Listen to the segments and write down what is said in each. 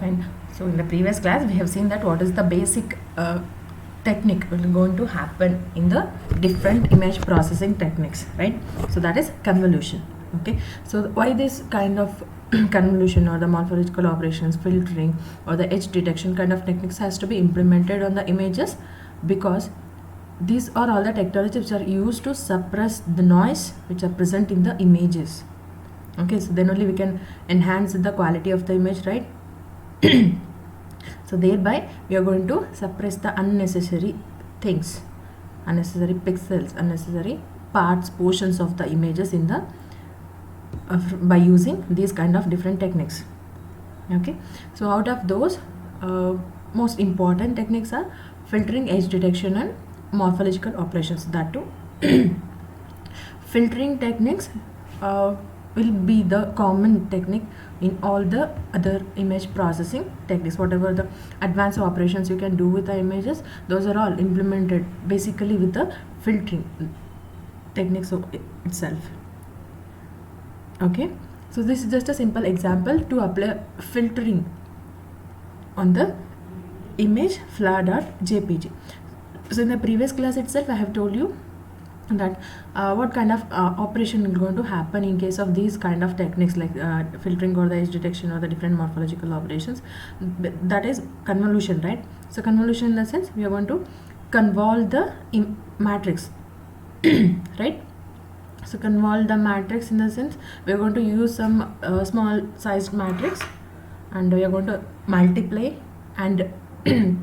Fine. So in the previous class, we have seen that what is the basic technique will going to happen in the different image processing techniques, right? So that is convolution. Okay. So why this kind of convolution or the morphological operations, filtering or the edge detection kind of techniques has to be implemented on the images, because these are all the technologies which are used to suppress the noise which are present in the images. Okay, so then only we can enhance the quality of the image, right? So thereby we are going to suppress the unnecessary things, unnecessary pixels, unnecessary parts, portions of the images in the by using these kind of different techniques. Okay, so out of those, most important techniques are filtering, edge detection and morphological operations. That too filtering techniques will be the common technique in all the other image processing techniques. Whatever the advanced operations you can do with the images, those are all implemented basically with the filtering techniques itself. Okay, so this is just a simple example to apply filtering on the image fla.jpg. So in the previous class itself I have told you that what kind of operation is going to happen in case of these kind of techniques like filtering or the edge detection or the different morphological operations. That is convolution, right? So convolution in the sense we are going to convolve the matrix right? So convolve the matrix in the sense we are going to use some small sized matrix and we are going to multiply and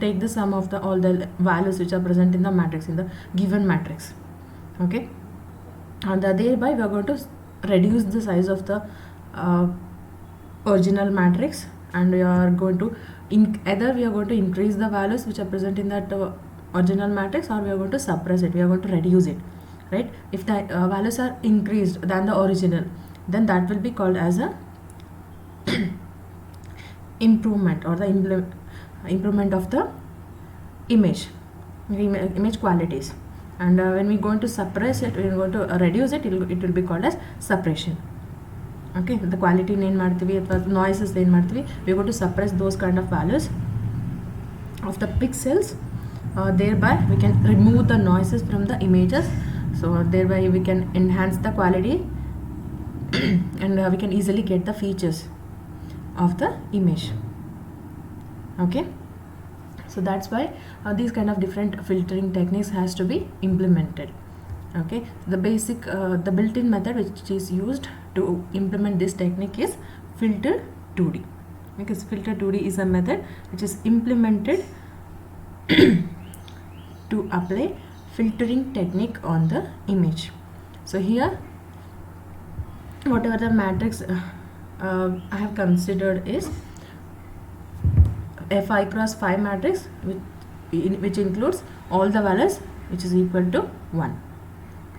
take the sum of all the values which are present in the matrix, in the given matrix. Okay, and thereby we are going to reduce the size of the original matrix, and we are going to either we are going to increase the values which are present in that original matrix, or we are going to suppress it, we are going to reduce it, right? If the values are increased than the original, then that will be called as a improvement or the improvement of the image qualities. And when we are going to suppress it, we are going to reduce it, it will be called as suppression. Okay, the quality ಏನು ಮಾಡ್ತೀವಿ ಅಥವಾ noises ಏನು ಮಾಡ್ತೀವಿ, we are going to suppress those kind of values of the pixels. Thereby we can remove the noises from the images, so thereby we can enhance the quality and we can easily get the features of the image. Okay, so that's why these kind of different filtering techniques has to be implemented. Okay, the basic the built-in method which is used to implement this technique is filter 2D, because filter 2D is a method which is implemented to apply filtering technique on the image. So here whatever the matrix I have considered is Fi cross 5 matrix which includes all the values which is equal to 1.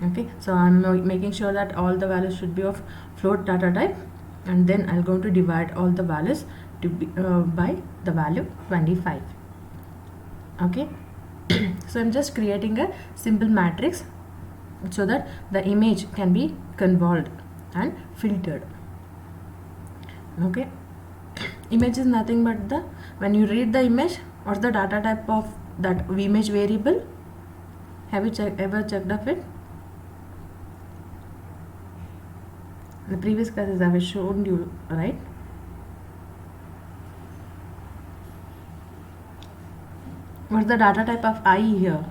Okay, so I'm making sure that all the values should be of float data type, and then I'm going to divide all the values to be, by the value 25. Okay, so I'm just creating a simple matrix so that the image can be convolved and filtered. Okay, image is nothing but the, when you read the image, what's the data type of that image variable? Have you ever checked of it? In the previous classes I have shown you, right? What's the data type of I here?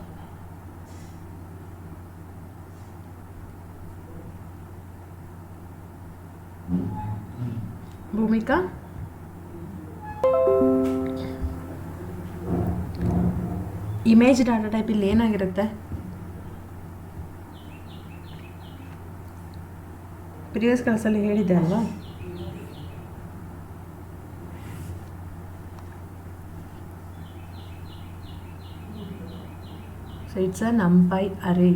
Bhumika? Image data type ಇಲ್ಲಿ ಏನಾಗಿರುತ್ತೆ? Previous ಕ್ಲಾಸಲ್ಲಿ ಹೇಳಿದೆ ಅಲ್ವಾ? So it's a numpy array,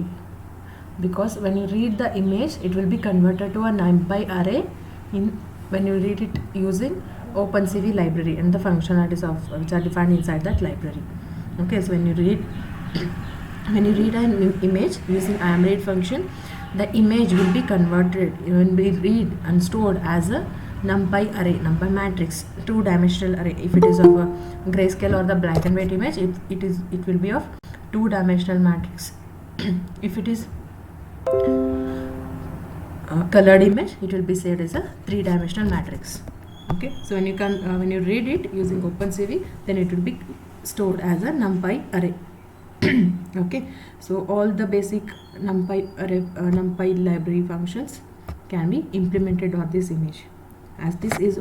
because when you read the image it will be converted to a numpy array when you read it using OpenCV library and the functionalities of which are defined inside that library. Okay, so when you read an image using IamRead function, the image will be converted, will be read and stored as a numpy array, numpy matrix, two-dimensional array. If it is of a grayscale or the black and white image, it will be of two-dimensional matrix. If it is colored image, it will be said as a three-dimensional matrix. Okay, so when you read it using OpenCV, then it will be stored as a numpy array. Okay, so all the basic numpy array, numpy library functions can be implemented on this image, as this is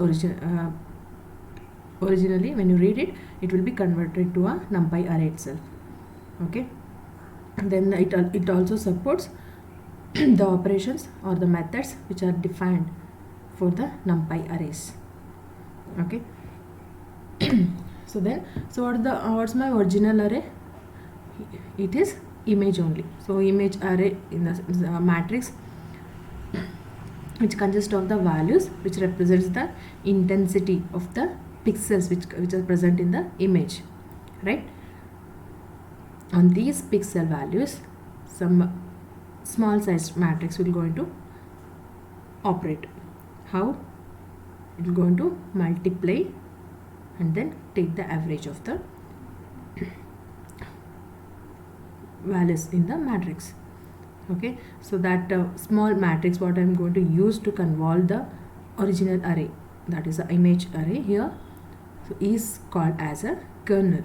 originally when you read it, it will be converted to a numpy array itself. Okay, and then it also supports the operations or the methods which are defined for the numpy arrays. Okay. So what's my original array? It is image only. So image array in the matrix, which consists of the values which represents the intensity of the pixels which are present in the image, right? On these pixel values, some small size matrix will going to operate. How? It will going to multiply and then take the average of the values in the matrix. Okay, so that small matrix what I am going to use to convolve the original array, that is the image array here, so is called as a kernel.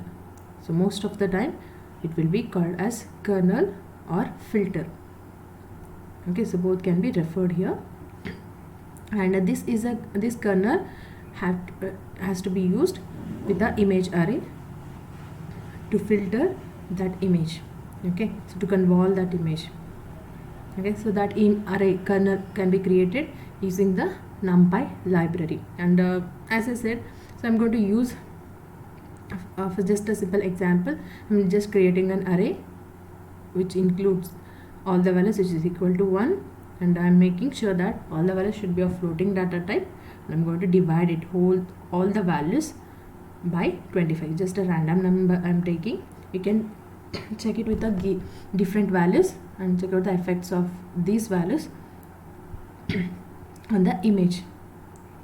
So most of the time it will be called as kernel or filter. Okay, so both can be referred here, and this kernel has to be used with the image array to filter that image. Okay, so to convolve that image. Okay, so that in array kernel can be created using the NumPy library. And as I said, so I'm going to use for just a simple example, I'm just creating an array which includes all the values which is equal to 1, and I'm making sure that all the values should be of floating data type, and I'm going to divide it all the values by 25. Just a random number I'm taking. You can check it with the different values and check out the effects of these values on the image.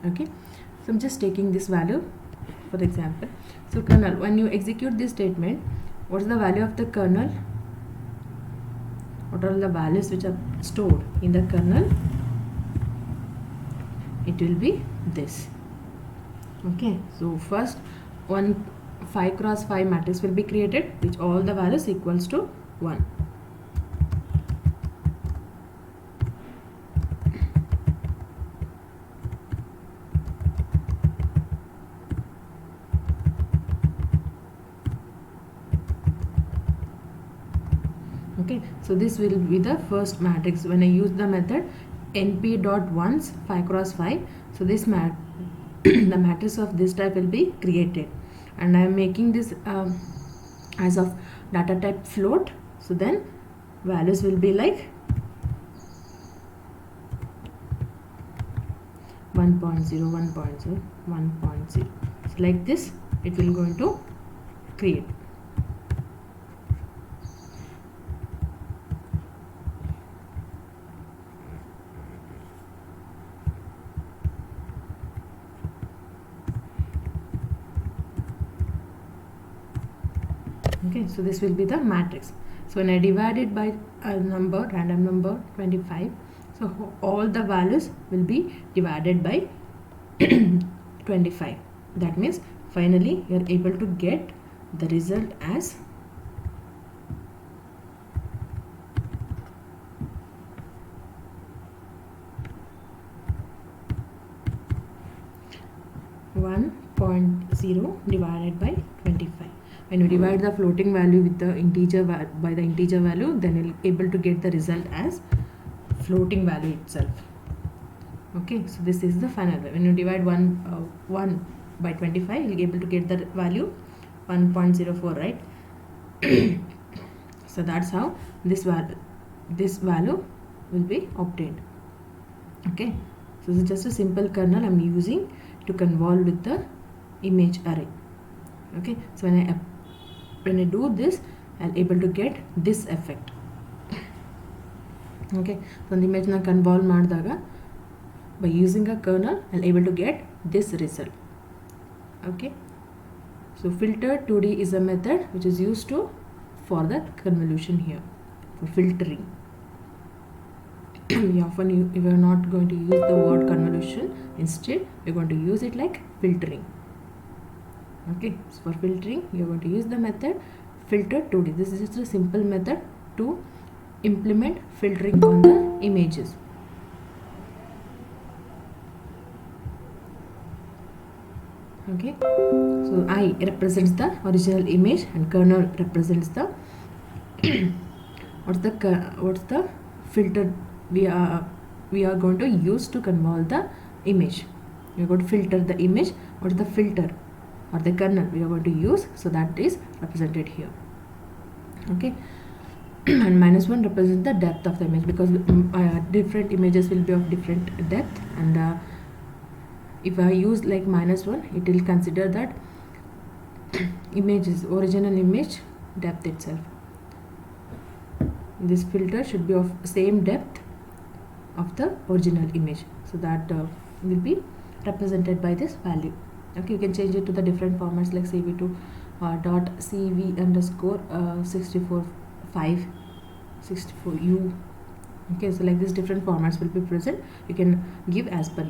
Okay, so I'm just taking this value for the example. So kernel, when you execute this statement, what is the value of the kernel? What are the values which are stored in the kernel? It will be this. Okay, so first one 5x5 matrix will be created, which all the values equals to 1. Okay, so this will be the first matrix when I use the method np.ones 5x5. So this the matrix of this type will be created, and I am making this as of data type float. So then values will be like 1.0, 1.0, 1.0. So like this it will going to create. Okay, so this will be the matrix. So when I divide it by a number, random number 25, so all the values will be divided by 25. That means finally you are able to get the result as 1.0 divided by 25. When you divide the floating value with the integer by the integer value, then you'll able to get the result as floating value itself. Okay, so this is the final value. When you divide 1 by 25, you'll be able to get the value 1.04, right? So that's how this value will be obtained. Okay, so this is just a simple kernel I'm using to convolve with the image array. Okay, so when I do this, I'll able to get this effect. Okay, so the image na convolve ಮಾಡಿದಾಗ by using a kernel, I'll able to get this result. Okay, so filter 2D is a method which is used to for the convolution here, for filtering. We often we are not going to use the word convolution. Instead, we're going to use it like filtering. Okay, so for filtering, you're going to use the method filter 2D. This is just a simple method to implement filtering on the images. Okay, so I represents the original image and kernel represents the what's the filter we are going to use to convolve the image. We are going to filter the image. What is the filter or the kernel we are going to use? So that is represented here. Okay, and -1 represents the depth of the image, because different images will be of different depth, and if I use like -1, it will consider that images original image depth itself. This filter should be of same depth of the original image, so that will be represented by this value. Okay, you can change it to the different formats like cv2 dot cv underscore 64u. Okay, so like this different formats will be present. You can give as per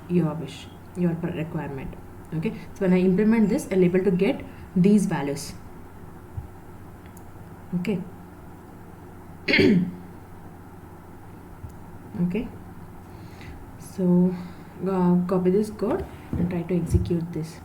your wish, your requirement. Okay, so when I implement this, I'll able to get these values. Okay. Okay, so copy this code and try to execute this.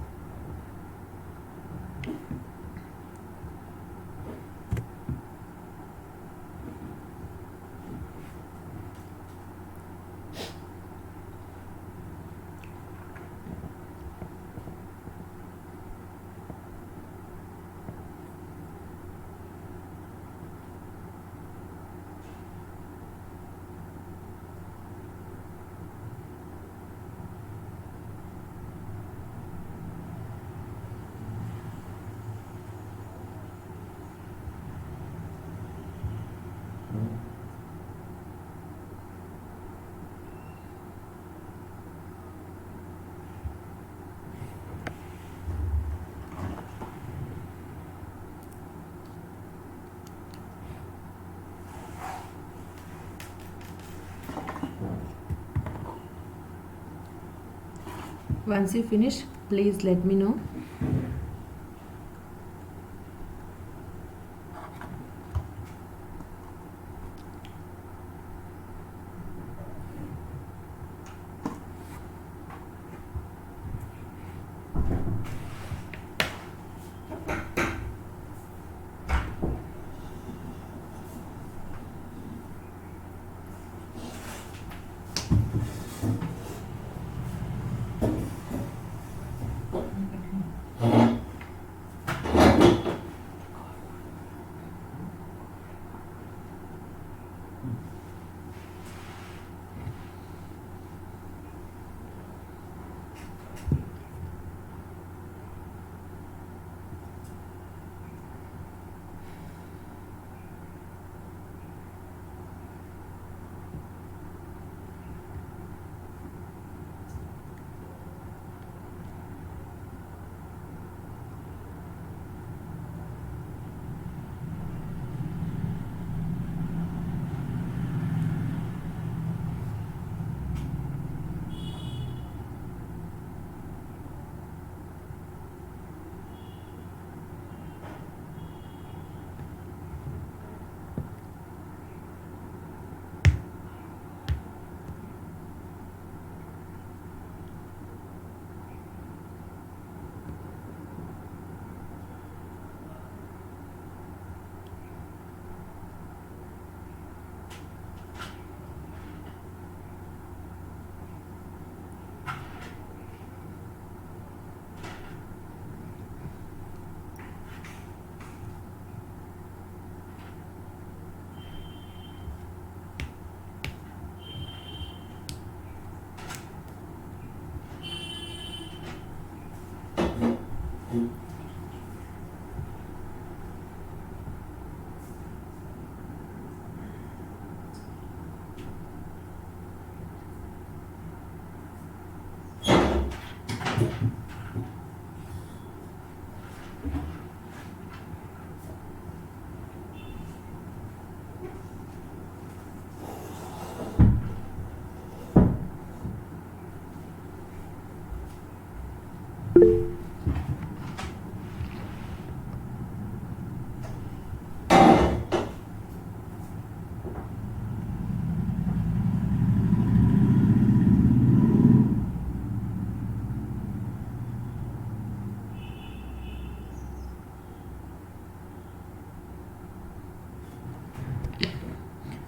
Once you finish, please let me know.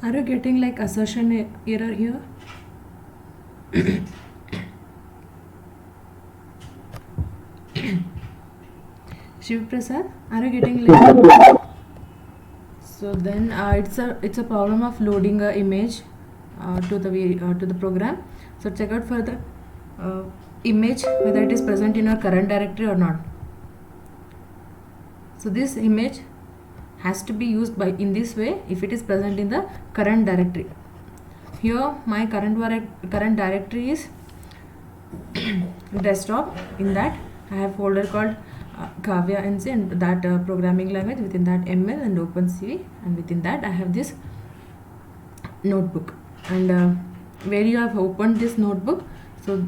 Are you getting like assertion error here? Shiv Prasad, are you getting like? So then it's a problem of loading a image to the program. So check out for the image whether it is present in your current directory or not. So this image has to be used by in this way if it is present in the current directory. Here my current directory is desktop. In that I have folder called Kavya NC and that programming language, within that ML and OpenCV, and within that I have this notebook, and where you have opened this notebook, so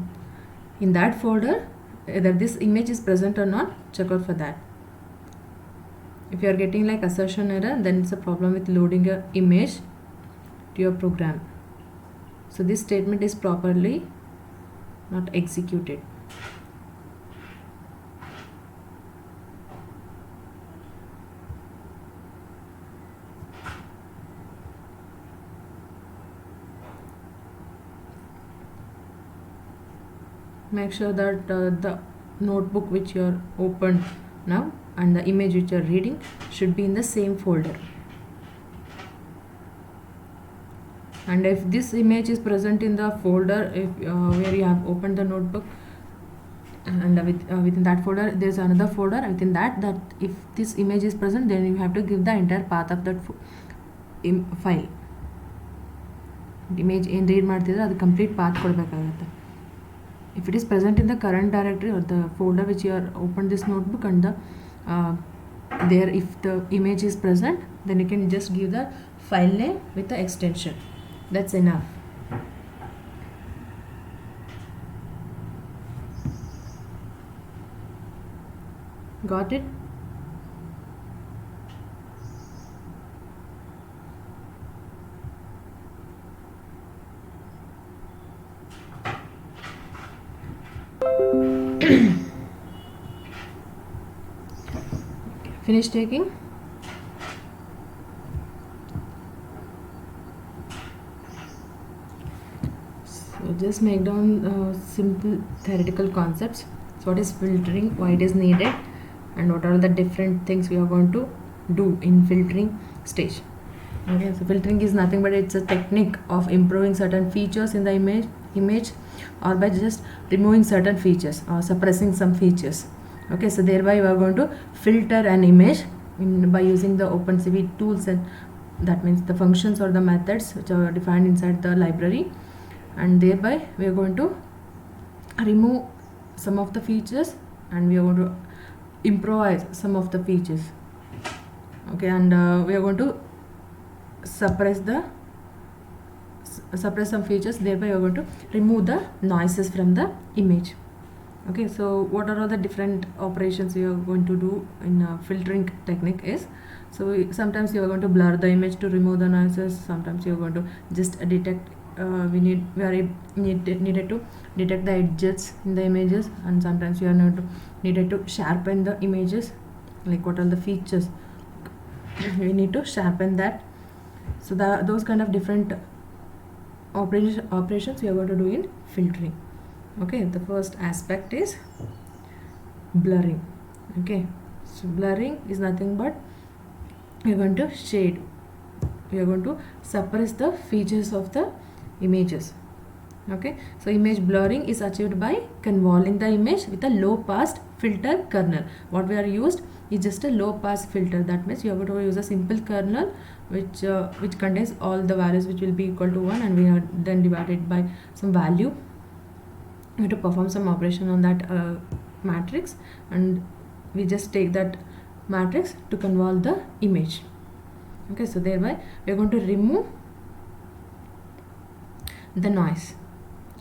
in that folder whether this image is present or not, check out for that. If you are getting like assertion error, then it's a problem with loading a image to your program. So this statement is properly not executed. Make sure that the notebook which you are opened now and the image which you are reading should be in the same folder. And if this image is present in the folder where you have opened the notebook, and within that folder there is another folder, within that if this image is present, then you have to give the entire path of that file. Image ಏನು read ಮಾಡ್ತಿದ್ರೆ ಅದು complete path ಕೊಡಬೇಕಾಗುತ್ತೆ. If it is present in the current directory or the folder which you are opened this notebook, and there if the image is present, then you can just give the file name with the extension. That's enough. Got it? Finish taking. So just make down simple theoretical concepts. So what is filtering, why it is needed, and what are the different things we are going to do in filtering stage. Okay, so filtering is nothing but it's a technique of improving certain features in the image or by just removing certain features or suppressing some features. Okay, so thereby we are going to filter an image by using the OpenCV tools, and that means the functions or the methods which are defined inside the library, and thereby we are going to remove some of the features and we are going to improvise some of the features. Okay, and we are going to suppress some features, thereby we are going to remove the noises from the image. Okay, so what are all the different operations we are going to do in filtering technique is, so sometimes you are going to blur the image to remove the noises, sometimes you are going to just detect we needed to detect the edges in the images, and sometimes you are needed to sharpen the images, like what are the features we need to sharpen that. So those kind of different operations we are going to do in filtering. Okay, the first aspect is blurring. Okay, so blurring is nothing but we are going to shade, we are going to suppress the features of the images. Okay, so image blurring is achieved by convolving the image with a low pass filter kernel. What we are used is just a low pass filter. That means you are going to use a simple kernel which contains all the values which will be equal to 1, and we are then divided by some value. We have to perform some operation on that matrix, and we just take that matrix to convolve the image. Okay, so thereby we are going to remove the noise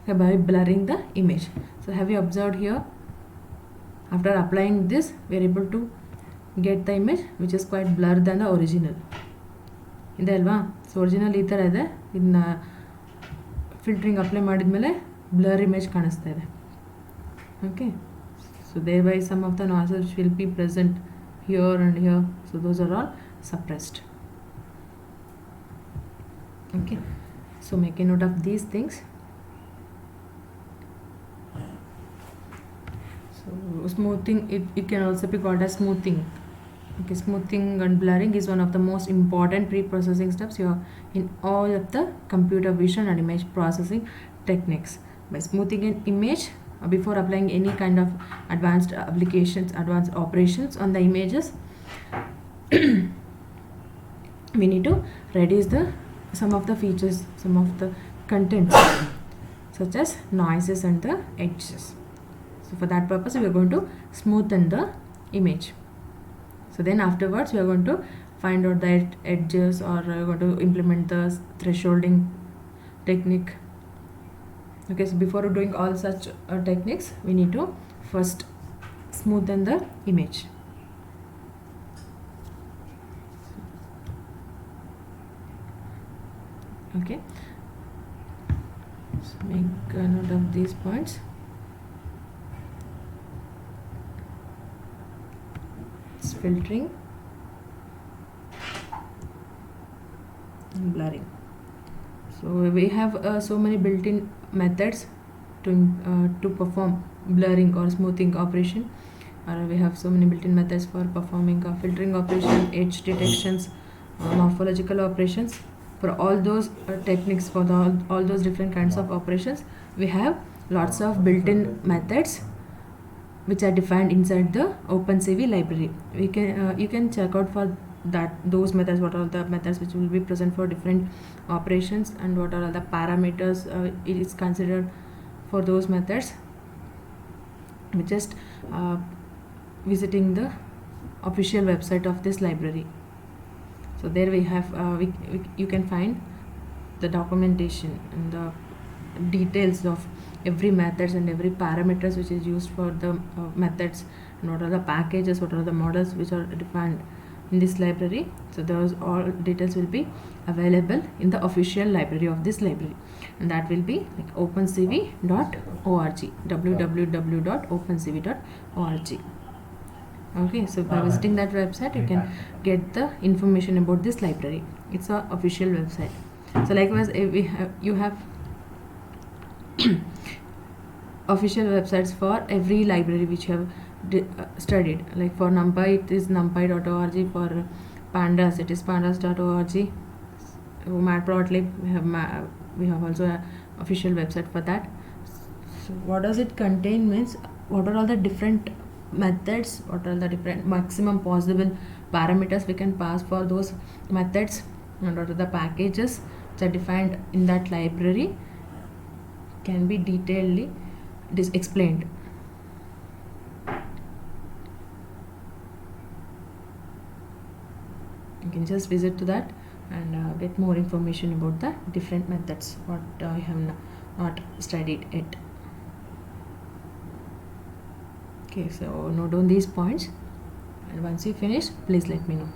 by blurring the image. So have you observed here, after applying this we are able to get the image which is quite blurred than the original. ಇದೆ ಅಲ್ವಾ? So original ಈ ಥರ ಇದೆ, ಇನ್ನು filtering apply ಮಾಡಿದ್ಮೇಲೆ blur image ಕಾಣಿಸ್ತಾ ಇದೆ. Okay, so thereby some of the noises will be present here and here, so those are all suppressed. Okay, so make a note of these things. So smoothing, it can also be called as smoothing. Okay, smoothing and blurring is one of the most important pre-processing steps here in all of the computer vision and image processing techniques. By smoothing an image before applying any kind of advanced applications, advanced operations on the images, we need to reduce the some of the features, some of the contents such as noises and the edges. So for that purpose we are going to smoothen the image. So then afterwards we are going to find out the edges, or we are going to implement the thresholding technique. Okay, so before doing all such techniques, we need to first smoothen the image. Okay, so make a note of these points. It's filtering and blurring. So we have so many built-in methods to perform blurring or smoothing operation. We have so many built-in methods for performing filtering operation, edge detections, morphological operations. For all those techniques, for all those different kinds of operations, we have lots of built-in methods which are defined inside the OpenCV library. We can you can check out for that those methods, what are the methods which will be present for different operations, and what are the parameters it is considered for those methods. We just visiting the official website of this library. So there we have you can find the documentation and the details of every methods and every parameters which is used for the methods, and what are the packages, what are the models which are defined in this library. So those all details will be available in the official library of this library, and that will be like opencv.org, www.opencv.org. Okay, so by visiting that website you can get the information about this library. It's a official website. So likewise you have official websites for every library which you have studied. Like for NumPy it is numpy.org, for pandas it is pandas.org, matplotlib we have also an official website for that. So what does it contain means, what are all the different methods, what are the different maximum possible parameters we can pass for those methods, and what are the packages which are defined in that library can be detailedly explained. You can just visit to that and get more information about the different methods what I have not studied yet. Okay, so note down these points, and once you finish please let me know.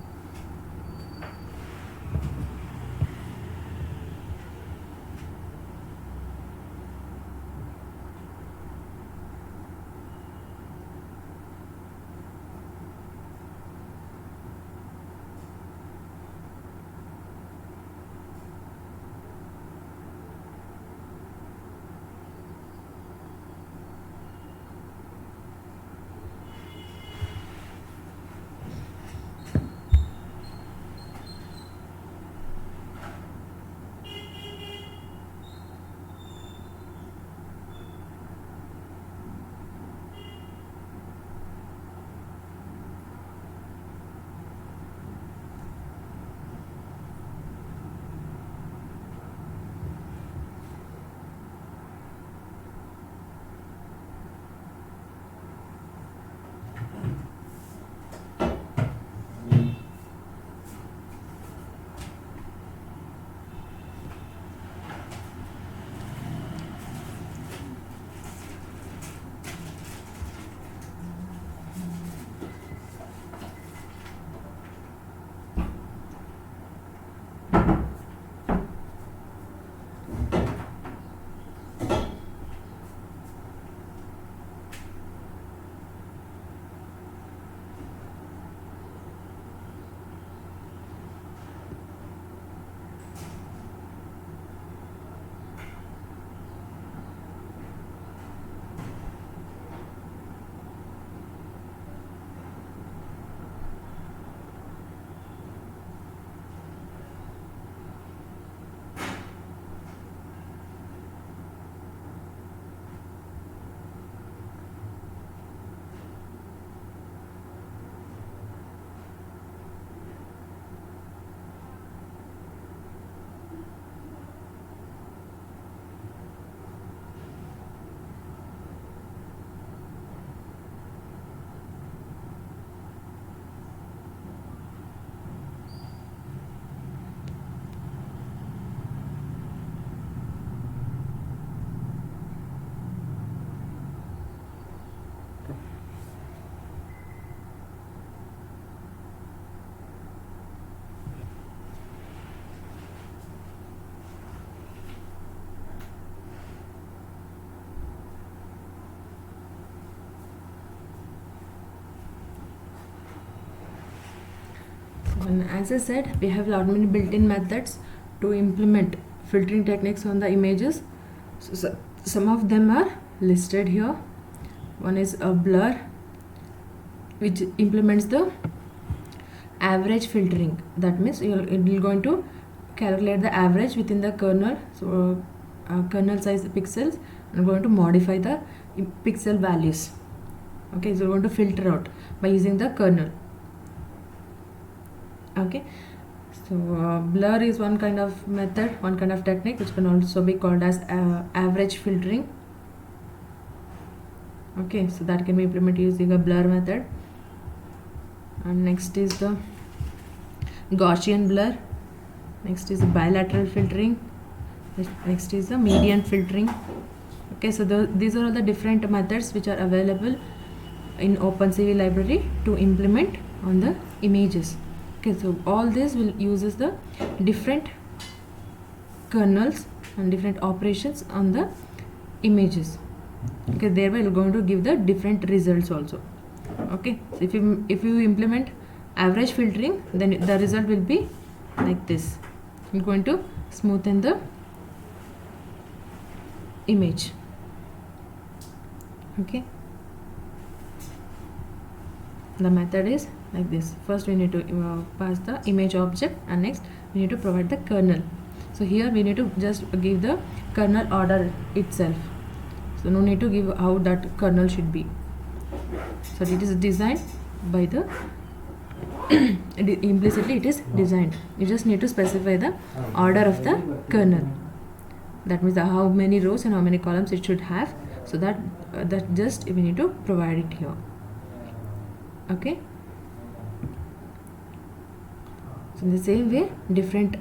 And as I said, we have lot many built-in methods to implement filtering techniques on the images. So some of them are listed here. One is a blur, which implements the average filtering. That means it will going to calculate the average within the kernel. So kernel size pixels, and going to modify the pixel values. Okay, so we're going to filter out by using the kernel. Okay, so blur is one kind of method, one kind of technique, which can also be called as average filtering. Okay, so that can be implemented using a blur method. And next is the Gaussian blur. Next is the bilateral filtering. Next is the median filtering. Okay, so these are all the different methods which are available in OpenCV library to implement on the images. Okay, so all this will uses the different kernels and different operations on the images. Okay, thereby we're going to give the different results also. Okay, so if you implement average filtering, then the result will be like this. You're going to smoothen the image. Okay, the method is like this. First we need to pass the image object, and next we need to provide the kernel. So here we need to just give the kernel order itself, so no need to give how that kernel should be. So it is designed by the implicitly it is designed. You just need to specify the order of the kernel. That means how many rows and how many columns it should have. So that just we need to provide it here. Okay. So in the same way, different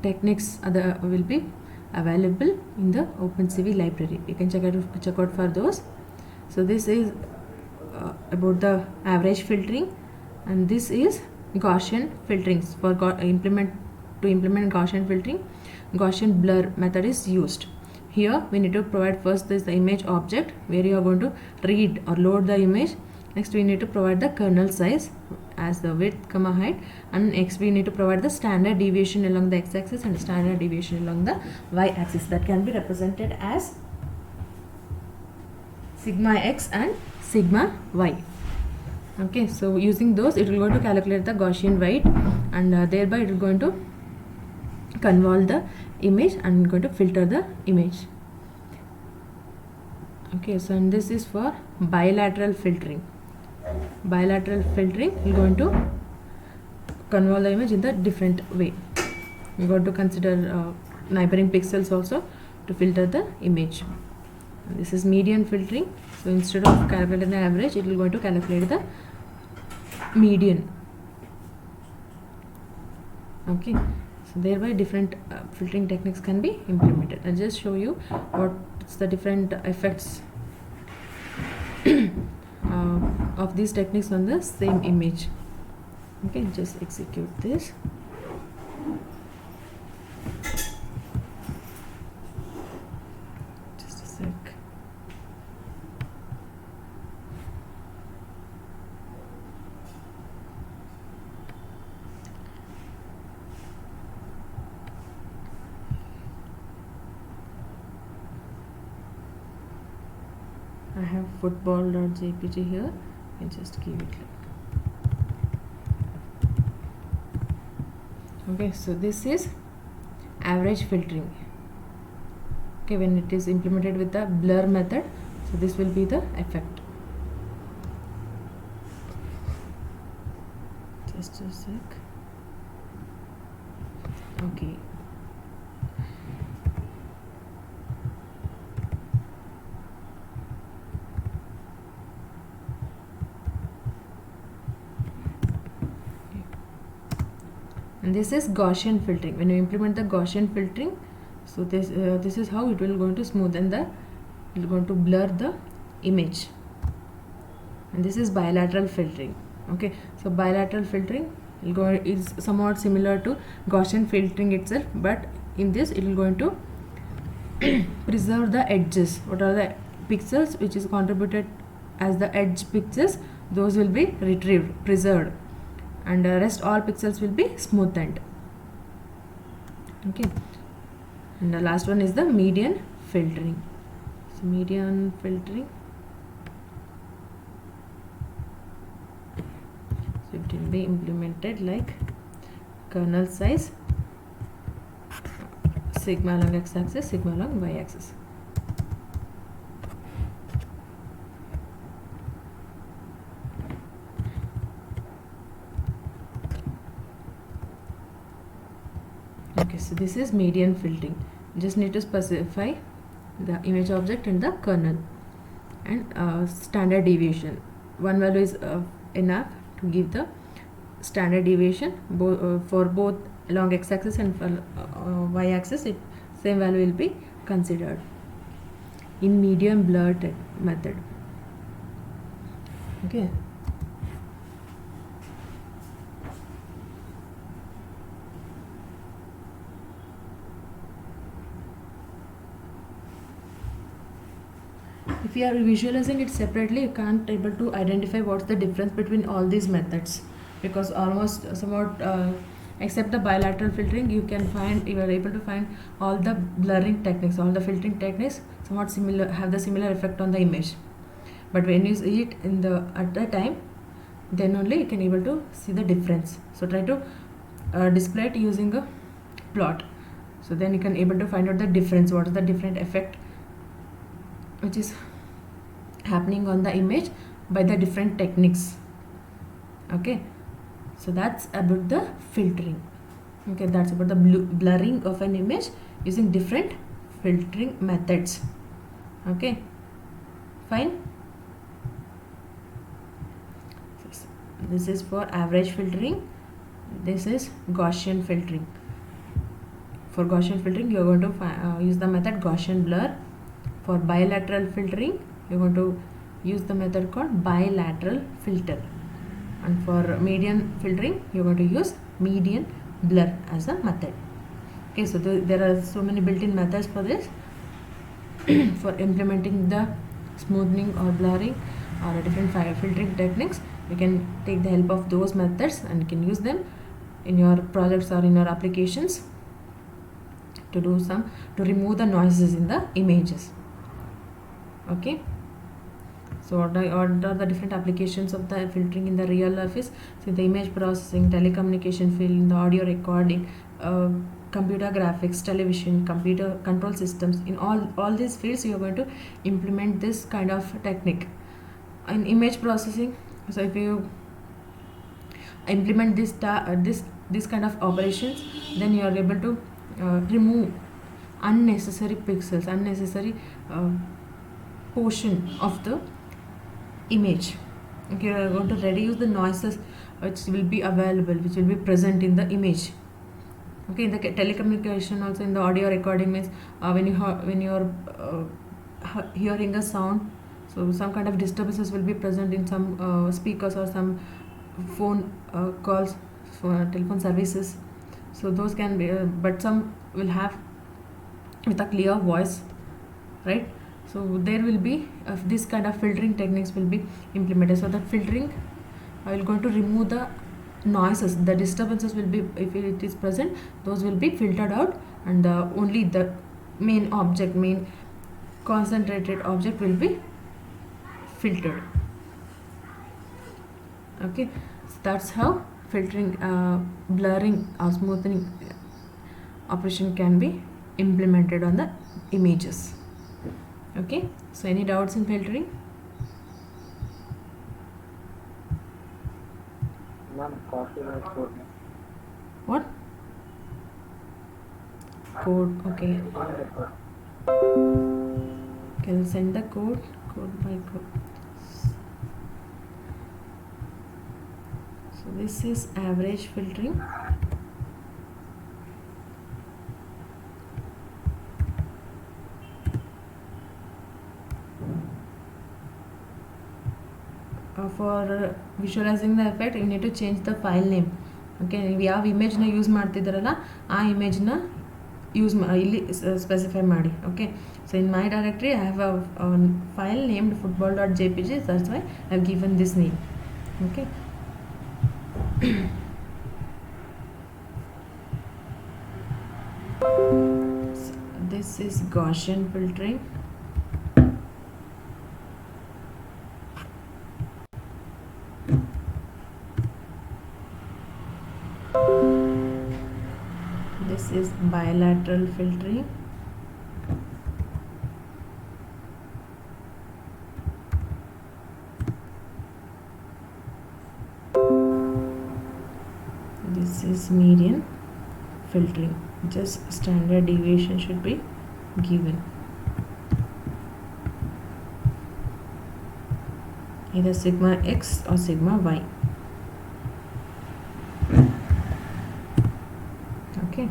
techniques will be available in the OpenCV library. You can check out for those. So this is about the average filtering, and this is Gaussian filtering. For implement Gaussian filtering, Gaussian blur method is used. Here we need to provide first the image object where you are going to read or load the image. Next we need to provide the kernel size as the width, height, and next we need to provide the standard deviation along the x-axis and standard deviation along the y-axis. That can be represented as sigma x and sigma y. Okay, so using those it will going to calculate the Gaussian weight, and thereby it is going to convolve the image and going to filter the image. Okay, so and this is for bilateral filtering. Bilateral filtering is going to convolve the image in the different way. You got to consider neighboring pixels also to filter the image. And this is median filtering. So instead of calculating the average, it will going to calculate the median. Okay, so thereby different filtering techniques can be implemented. I'll just show you what's the different effects of these techniques on the same image. Okay, just execute this. Just a sec. I have football.jpg here. You can just give it like. Okay, so this is average filtering. Okay, when it is implemented with the blur method, so this will be the effect. Just a sec. Okay. And this is Gaussian filtering. When you implement the Gaussian filtering, so this is how it will going to smoothen it will going to blur the image. And this is bilateral filtering. Okay, so bilateral filtering is somewhat similar to Gaussian filtering itself, but in this it will going to preserve the edges. What are the pixels which is contributed as the edge pixels, those will be preserved, and rest all pixels will be smoothened. Okay, and the last one is the median filtering. So median filtering, so it will be implemented like kernel size, sigma along x-axis, sigma along y-axis. Okay, so this is median filtering. Just need to specify the image object and the kernel, and standard deviation. One value is enough to give the standard deviation for both along x-axis and for y-axis. Same value will be considered in median blur method. Okay. If you are visualizing it separately, you can't able to identify what's the difference between all these methods, because almost somewhat except the bilateral filtering, you are able to find all the blurring techniques, all the filtering techniques somewhat similar, have the similar effect on the image. But when you see it at the time, then only you can able to see the difference. So try to display it using a plot, so then you can able to find out the difference, what is the different effect which is happening on the image by the different techniques. Okay, so that's about the filtering. Okay, that's about the blurring of an image using different filtering methods. Okay, fine. This is for average filtering. This is Gaussian filtering. For Gaussian filtering, you are going to use the method Gaussian blur. For bilateral filtering, you are going to use the method called bilateral filter. And for median filtering, you are going to use median blur as a method. Okay, so there are so many built-in methods for this. For implementing the smoothing or blurring or different filtering techniques, you can take the help of those methods and you can use them in your projects or in your applications to remove the noises in the images. Okay, so what are the different applications of the filtering in the real life is, so the image processing, telecommunication field, in the audio recording, computer graphics, television, computer control systems. In all these fields, you are going to implement this kind of technique. In image processing, so if you implement this kind of operations, then you are able to remove unnecessary pixels, unnecessary portion of the image. Okay, you are going to reduce the noises which will be available, which will be present in the image. Okay, in the telecommunication also, in the audio recording means when you are hearing a sound, so some kind of disturbances will be present in some speakers or some phone calls for telephone services. So those can be, but some will have with a clear voice, right? So there will be this kind of filtering techniques will be implemented. So that filtering I will going to remove the noises, the disturbances will be, if it is present, those will be filtered out, and only the main concentrated object will be filtered. Okay, so that's how filtering, blurring or smoothing operation can be implemented on the images. Okay, so any doubts in filtering? What? Code, okay. Can send the code by code. So this is average filtering. For visualizing the effect, you need to change the file name. Okay, ಯಾವ ಇಮೇಜ್ನ use ಮಾಡ್ತಿದ್ದಾರಲ್ಲ ಆ ಇಮೇಜ್ನ ಇಲ್ಲಿ specify ಮಾಡಿ. Okay, so in my directory I have a file named football.jpg, that's why I have given this name. Okay. Gaussian filtering. This is bilateral filtering. This is median filtering. Just standard deviation should be given, either sigma x or sigma y. Okay,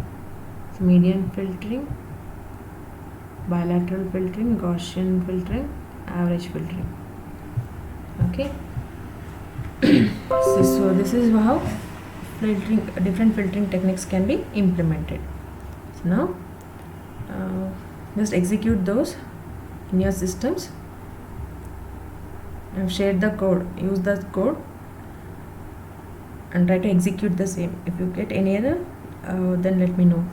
so median filtering, bilateral filtering, Gaussian filtering, average filtering. Okay. So this is how filtering, different filtering techniques can be implemented. So now just execute those in your systems. I've shared the code. Use the code and try to execute the same. If you get any error, then let me know.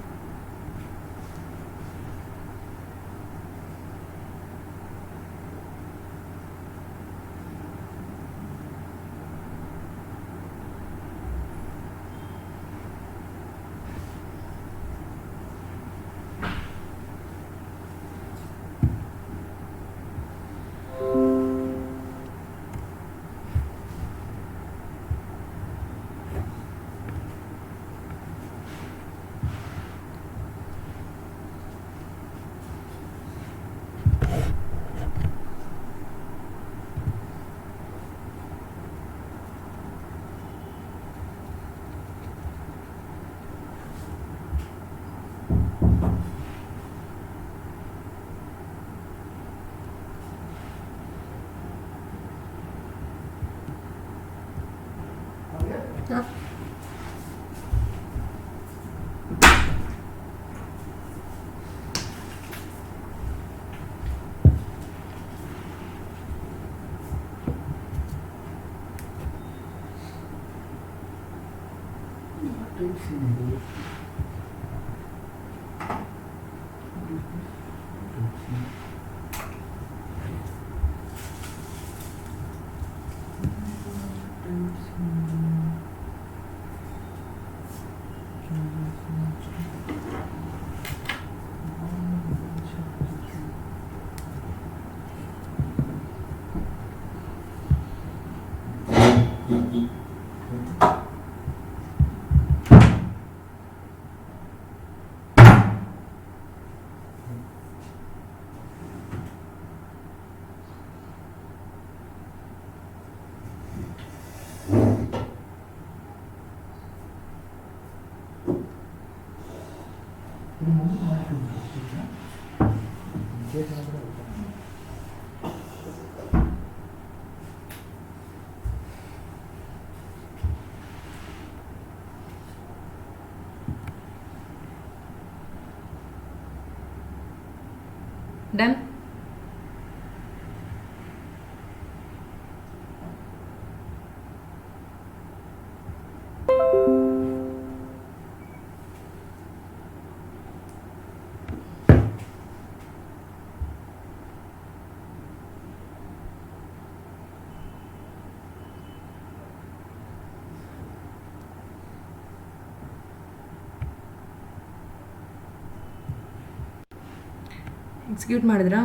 Yeah. Done. Execute ಮಾಡಿದ್ರಾ?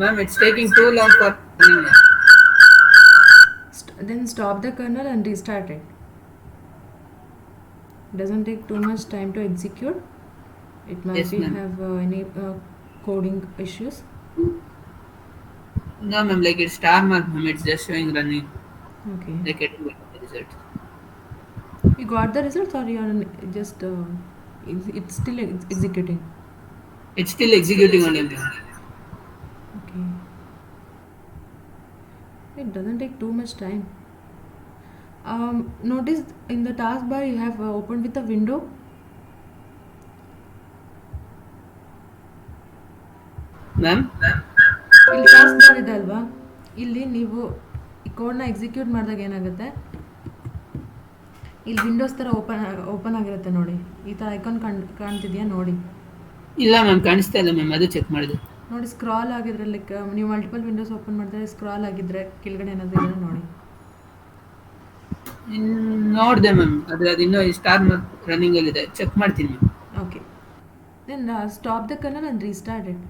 Ma'am, it's taking too long for running. Then stop the kernel and restart it. Doesn't take too much time to execute. It might Yes, be ma'am. have any coding issues. No, ma'am, like it's star mark, ma'am. It's just showing running. Okay. Like it will the results. You got the results or you are just it's still executing? It's still executing only, ma'am. Okay. It doesn't take too much time. Notice in the taskbar you have opened with a window. Ma'am? ಇಲ್ಲಿ task bar ಇದೆ ಅಲ್ವಾ, ಇಲ್ಲಿ ನೀವು ಈ ಕೋಡ್ನ execute ಮಾಡಿದಾಗ ಏನಾಗುತ್ತೆ, ಇಲ್ಲಿ ವಿಂಡೋಸ್ ಥರ ಓಪನ್ ಆಗಿರುತ್ತೆ ನೋಡಿ, ಈ ಥರ ಐಕಾನ್ ಕಾಣ್ತಿದೆಯಾ ನೋಡಿ. ಇಲ್ಲ ಮ್ಯಾಮ್, ಕಾಣಿಸ್ತಾ ಇಲ್ಲ ಮ್ಯಾಮ್, ಅದು ಚೆಕ್ ಮಾಡಿದೆ. ನೋಡಿ ಸ್ಕ್ರಾಲ್ ಆಗಿದ್ರೆ ಲೈಕ್ ನೀವು ಮಲ್ಟಿಪಲ್ ವಿಂಡೋಸ್ ಓಪನ್ ಮಾಡಿದ್ರೆ ಸ್ಕ್ರಾಲ್ ಆಗಿದ್ರೆ ಕೆಳಗಡೆ ಏನಾದರೂ ಇದೆ ನೋಡಿ. ನೋಡಿದೆ ಮ್ಯಾಮ್, ಆದರೆ ಅದು ಇನ್ನೂ ಸ್ಟಾರ್ ರನ್ನಿಂಗಲ್ಲಿದೆ, ಚೆಕ್ ಮಾಡ್ತೀನಿ ma'am. Okay. Then stop the kernel and restart it.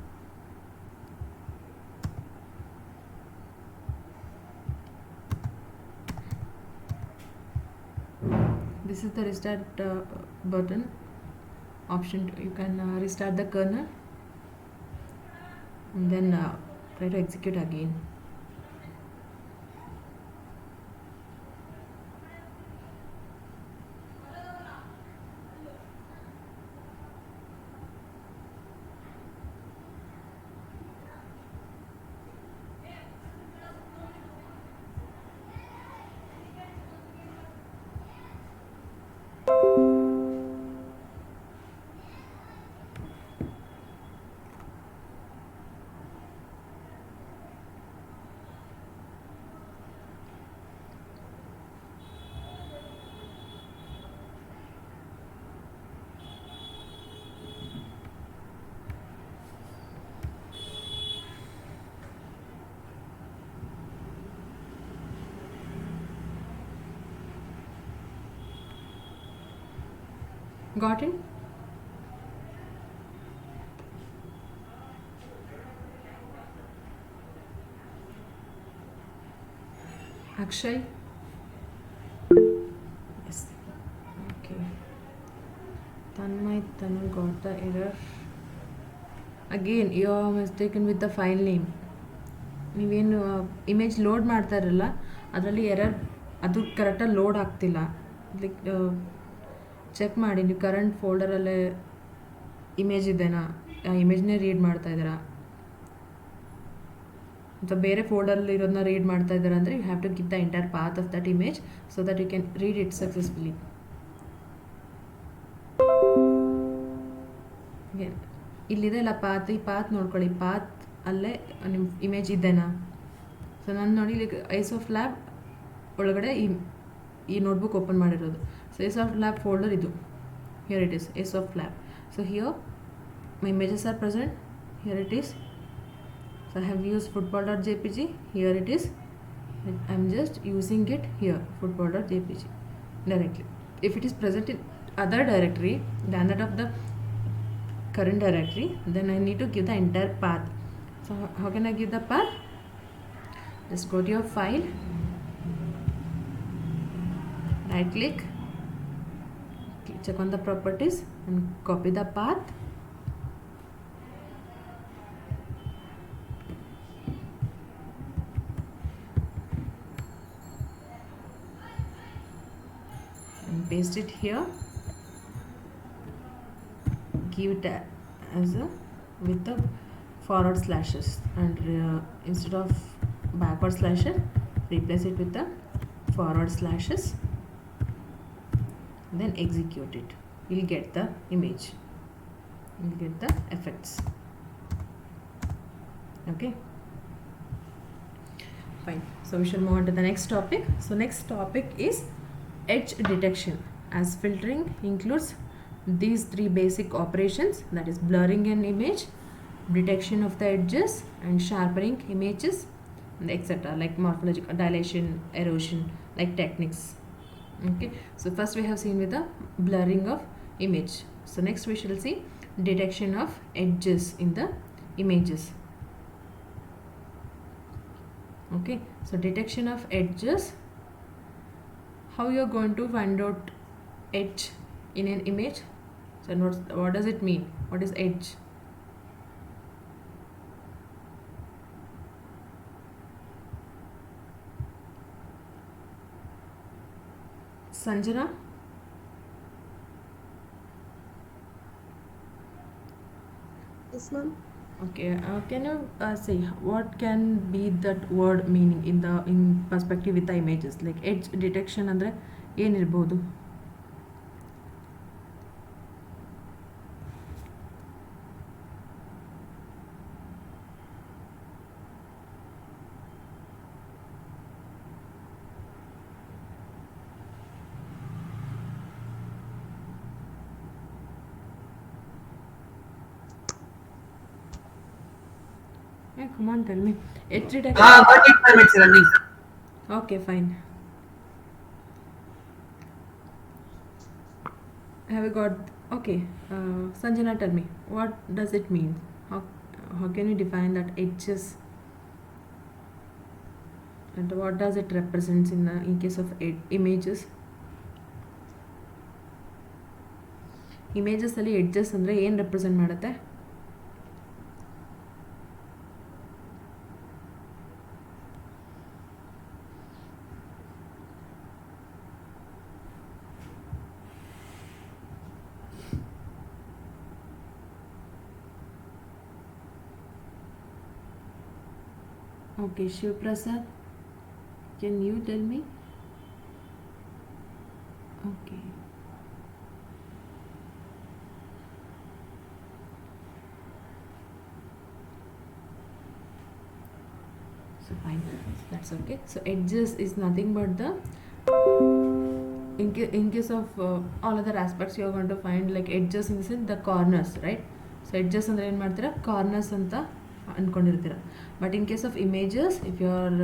This is the restart button option. You can restart the kernel and then try to execute again. Got it? Akshay? Yes. Okay. Tanmay Tanu got the error. Again, you are mistaken with the file name. ನೀವೇನು image load ಮಾಡ್ತಾ ಇರಲ್ಲ, ಅದರಲ್ಲಿ error, ಅದು ಕರೆಕ್ಟಾಗಿ load ಆಗ್ತಿಲ್ಲ. Like check ಮಾಡಿ, ನೀವು current ಫೋಲ್ಡರಲ್ಲೇ image ಇದೆನಾ, ಆ ಇಮೇಜ್ನೇ ರೀಡ್ ಮಾಡ್ತಾ ಇದ್ದೀರಾ ಅಥವಾ ಬೇರೆ ಫೋಲ್ಡರಲ್ಲಿ ಇರೋದನ್ನ ರೀಡ್ ಮಾಡ್ತಾ ಇದ್ದೀರಾ ಅಂದರೆ you have to give the entire path of that image so that you can read it successfully. ಇಲ್ಲಿದೆ ಅಲ್ಲ ಪಾತ್, ಈ ಪಾತ್ ನೋಡ್ಕೊಳ್ಳಿ, ಪಾತ್ ಅಲ್ಲೇ ನಿಮ್ಮ ಇಮೇಜ್ ಇದೆನಾ. ಸೊ ನಾನು ನೋಡಿ ಲೈಕ್ ಐಸ್ ಆಫ್ ಲ್ಯಾಬ್ ಒಳಗಡೆ ಈ ನೋಟ್ಬುಕ್ ಓಪನ್ ಮಾಡಿರೋದು. So ice of lab folder ಇದು, here it is ice of lab. So here my images are present, here it is. So I have used football.jpg, here it is. I am just using it here, football.jpg directly. If it is present in other directory than that of the current directory, then I need to give the entire path. So how can I give the path? Just go to your file, right click, check on the properties and copy the path. And paste it here, give it as a with the forward slashes, and instead of backward slashes replace it with the forward slashes, then execute it. You'll get the image, you'll get the effects. Okay, fine. So we shall move on to the next topic. So next topic is edge detection, as filtering includes these three basic operations, that is blurring an image, detection of the edges, and sharpening images, and etc. like morphological dilation, erosion, like techniques. Okay, so first we have seen with the blurring of image. So next we shall see detection of edges in the images. Okay, so detection of edges. How you are going to find out edge in an image? So what does it mean? What is edge? Sanjana? Yes, ma'am. Okay, can you say what can be that word meaning in perspective with the images, like edge detection ಅಂದರೆ ಏನಿರ್ಬೋದು? Come on, tell me. Edge detection. Got it, ma'am. It's running. Okay, fine. Have you got? Okay, Sanjana, tell me, what does it mean? How can you define that edges, and what does it represents in case of images? Images ಅಲ್ಲಿ edges ಅಂದರೆ ಏನು represent ಮಾಡುತ್ತೆ? Okay, Shiv Prasad, can you tell me? Okay. So fine, that's okay. So edges is nothing but the in case of all other aspects you are going to find like edges in the sense the corners, right? So edges ಅಂದ್ರೆ ಏನು ಮಾಡ್ತೀರಾ, corners ಅಂತ ಅಂದ್ಕೊಂಡಿರ್ತೀರ. But in case of images, if you are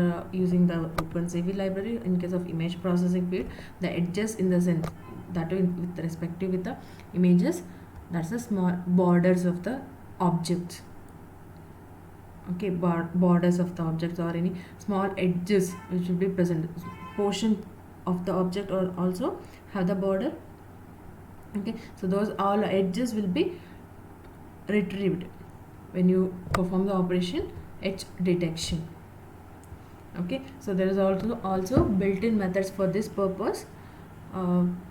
using the OpenCV library, in case of image processing field, the edges in the sense that with respective with the images, that's the small borders of the objects. Okay, borders of the objects or any small edges which will be present. Portion of the object or also have the border. Okay, so those all edges will be retrieved when you perform the operation edge detection. Okay, so there is also built-in methods for this purpose.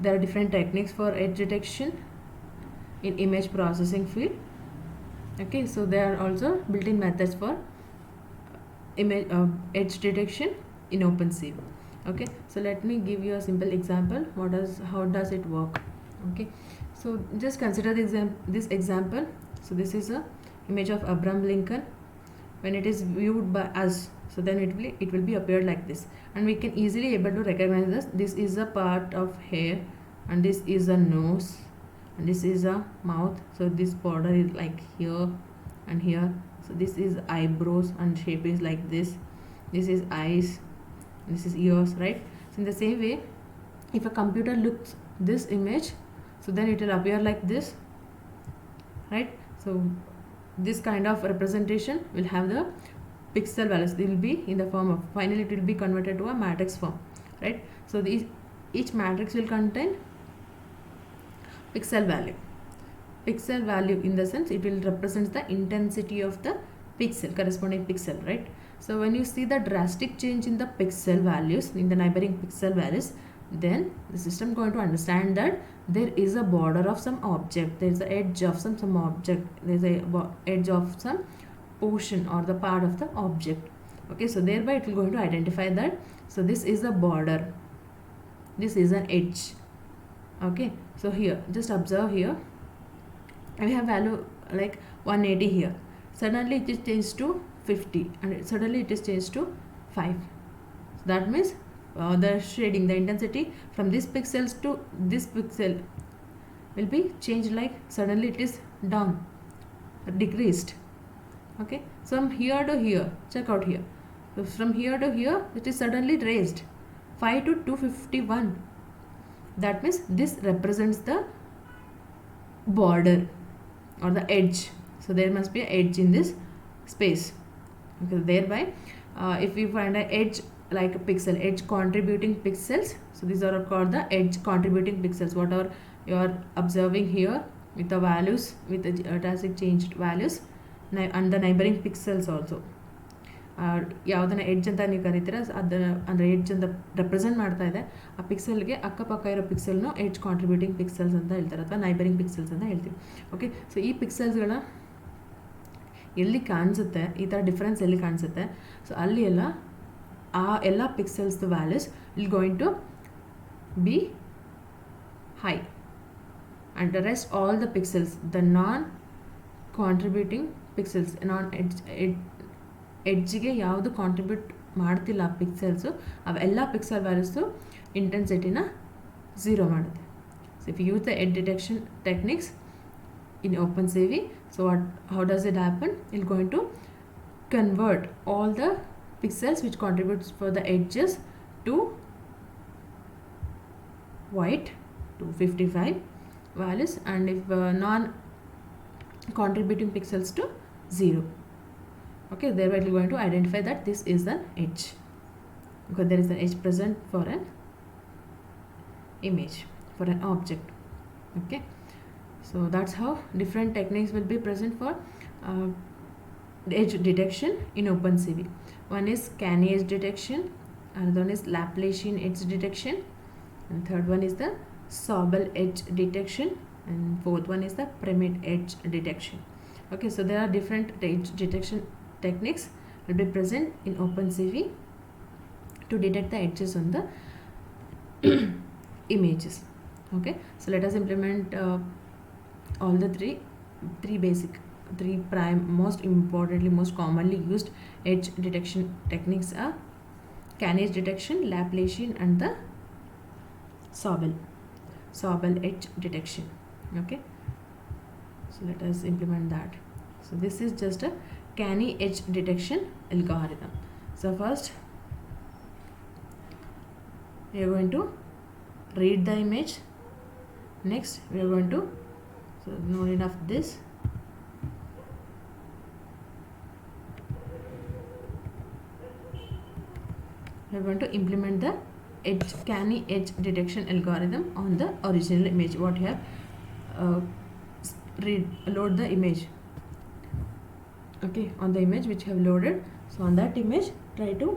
There are different techniques for edge detection in image processing field. Okay, so there are also built-in methods for image edge detection in OpenCV. Okay, so let me give you a simple example. How does it work? Okay, so just consider this example. So this is a image of Abraham Lincoln. When it is viewed by us, so then it will be appeared like this, and we can easily able to recognize this is a part of hair, and this is a nose, and this is a mouth. So this border is like here and here. So this is eyebrows and shape is like this. This is eyes, this is ears, right? So in the same way, if a computer looks this image, so then it will appear like this, right? So this kind of representation will have the pixel values. They will be in the form of, finally it will be converted to a matrix form, right? So each matrix will contain pixel value in the sense it will represent the intensity of the pixel, corresponding pixel, right? So when you see the drastic change in the pixel values, in the neighboring pixel values, then the system going to understand that there is a border of some object, there is the edge of some object, there is a edge of some portion or the part of the object. Okay, so thereby it will going to identify that, so this is a border, this is an edge. Okay, so here just observe, here we have value like 180 here, suddenly it is changed to 50, and suddenly it is changed to 5. So that means the shading, the intensity from this pixels to this pixel will be changed, like suddenly it is down, decreased. Okay, so from here to here, check out here, so from here to here it is suddenly raised 5 to 251. That means this represents the border or the edge. So there must be an edge in this space. Okay, thereby if we find an edge like a pixel, edge contributing pixels, so these are called the edge contributing pixels. Whatever you are observing here with the values, with the drastic changed values, and the neighboring pixels also, ಯಾವುದನ್ನ edge ಅಂತ ನೀವು ಕರಿತೀರ ಅದನ್ನು ಅಂದರೆ edge ಅಂತ represent ಮಾಡ್ತಾ ಇದೆ, ಆ ಪಿಕ್ಸೆಲ್ಗೆ ಅಕ್ಕಪಕ್ಕ ಇರೋ ಪಿಕ್ಸೆಲ್ನು ಎಡ್ಜ್ ಕಾಂಟ್ರಿಬ್ಯೂಟಿಂಗ್ ಪಿಕ್ಸೆಲ್ಸ್ ಅಂತ ಹೇಳ್ತಾರೆ, ಅಥವಾ ನೈಬರಿಂಗ್ ಪಿಕ್ಸೆಲ್ಸ್ ಅಂತ ಹೇಳ್ತೀವಿ. ಓಕೆ, ಸೊ ಈ ಎಲ್ಲಿ ಕಾಣಿಸುತ್ತೆ ಈ ಥರ ಡಿಫ್ರೆನ್ಸ್ ಎಲ್ಲಿ ಕಾಣಿಸುತ್ತೆ, ಸೊ ಅಲ್ಲಿ ಎಲ್ಲ ಆ ಎಲ್ಲ ಪಿಕ್ಸೆಲ್ಸ್ದು values will going to be high, and the rest all the pixels, the non contributing pixels, non ಎಡ್ಜ್ಗೆ ಯಾವುದು ಕಾಂಟ್ರಿಬ್ಯೂಟ್ ಮಾಡ್ತಿಲ್ಲ ಆ ಪಿಕ್ಸೆಲ್ಸು, ಅವೆಲ್ಲ ಪಿಕ್ಸೆಲ್ ವ್ಯಾಲ್ಯೂಸು ಇಂಟೆನ್ಸಿಟಿನ ಝೀರೋ ಮಾಡುತ್ತೆ. So if you use the edge detection techniques in OpenCV, so how does it happen? It's going to convert all the pixels which contributes for the edges to white, to 55 values, and if non contributing pixels to 0. Okay, thereby we are going to identify that this is an edge, because there is an edge present for an image, for an object. Okay, so that's how different techniques will be present for edge detection in OpenCV. One is canny edge detection, another one is Laplacian edge detection, and third one is the Sobel edge detection, and fourth one is the pyramid edge detection. Okay, so there are different edge detection techniques will be present in OpenCV to detect the edges on the images. Okay, so let us implement all the three basic, three prime, most importantly, most commonly used edge detection techniques are canny edge detection, Laplacian, and the Sobel edge detection. Okay, so let us implement that. So this is just a canny edge detection algorithm. So first we are going to read the image. Next we are going to, so no need of this, we are going to implement the canny edge detection algorithm on the original image what you have load the image. Okay, on the image which you have loaded, so on that image try to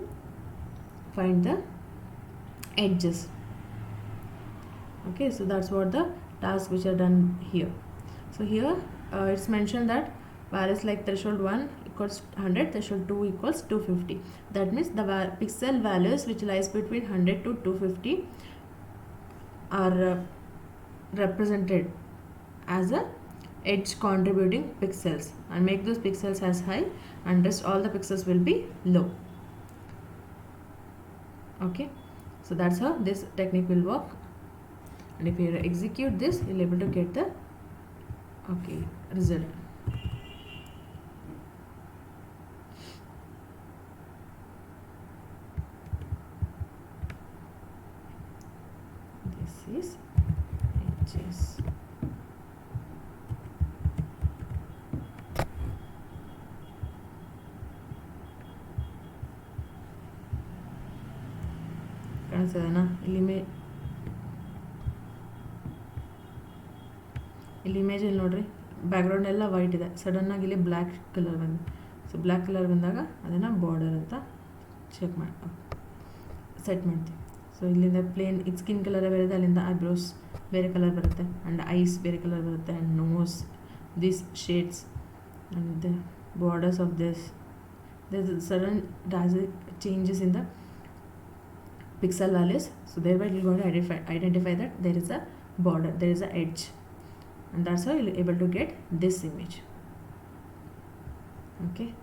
find the edges. Okay, so that's what the tasks which are done here. So here it's mentioned that values like threshold 1 equals 100, threshold 2 equals 250. That means the pixel values which lies between 100 to 250 are represented as a edge contributing pixels, and make those pixels as high and rest all the pixels will be low. Okay, so that's how this technique will work, and if you execute this you'll be able to get the result. This is edges. ಕಾಣಿಸ್ತದನಾ ಇಲ್ಲಿ ಇಮೇಜಲ್ಲಿ ನೋಡ್ರಿ, background ಎಲ್ಲ white ಇದೆ, ಸಡನ್ನಾಗಿ ಇಲ್ಲಿ black colour ಬಂದು, so black colour ಬಂದಾಗ ಅದನ್ನು border ಅಂತ ಸೆಟ್ ಮಾಡ್ತೀವಿ. ಸೊ ಇಲ್ಲಿಂದ ಪ್ಲೇನ್ ಇದು ಸ್ಕಿನ್ ಕಲರ್ ಬೇರೆ ಇದೆ, ಅಲ್ಲಿಂದ ಐಬ್ರೋಸ್ ಬೇರೆ ಕಲರ್ ಬರುತ್ತೆ, ಆ್ಯಂಡ್ ಐಸ್ ಬೇರೆ ಕಲರ್ ಬರುತ್ತೆ, and nose this shades and the borders of this. there's sudden drastic changes in the pixel values, so thereby you're going to identify that there is a border, there is a edge, and that's how you'll be able to get this image. Okay,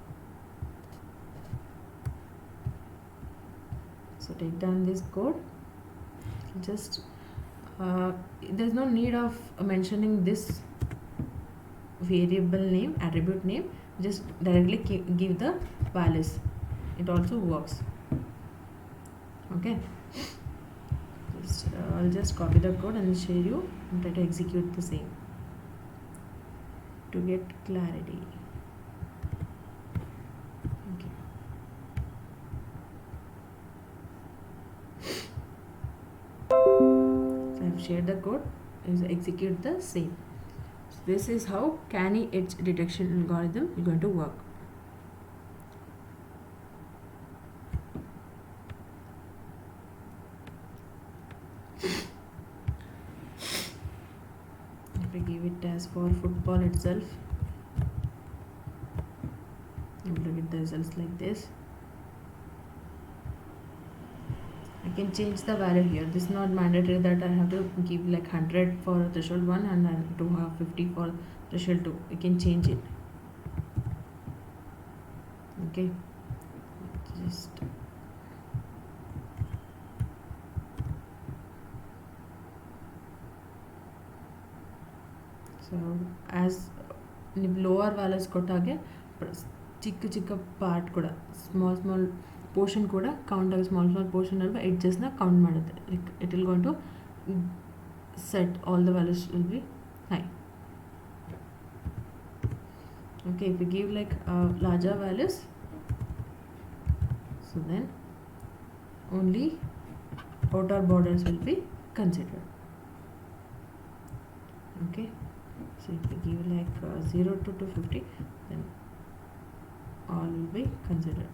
so take down this code. Just there's no need of mentioning this variable name, attribute name, just directly give the values, it also works. Okay, I'll just copy the code and share you and try to execute the same to get clarity. Okay, so I've shared the code, is execute the same. So this is how canny edge detection algorithm is going to work. If I give it as for football itself, and look at the results like this. I can change the value here. This is not mandatory that I have to give like 100 for threshold 1 and then to have 50 for threshold 2. I can change it. Okay, just so as lower values ಕೊಟ್ಟಾಗೆ ಚಿಕ್ಕ ಚಿಕ್ಕ part ಕೂಡ small portion ಕೂಡ count ಆಗಿ small portion ಅಲ್ವಾ ಎಡ್ಜಸ್ನ count ಮಾಡುತ್ತೆ. Like it will going to set all the values will be high. Okay, if we give like larger values, so then only outer borders will be considered. Okay, so if we give like 0 to 250, then all will be considered.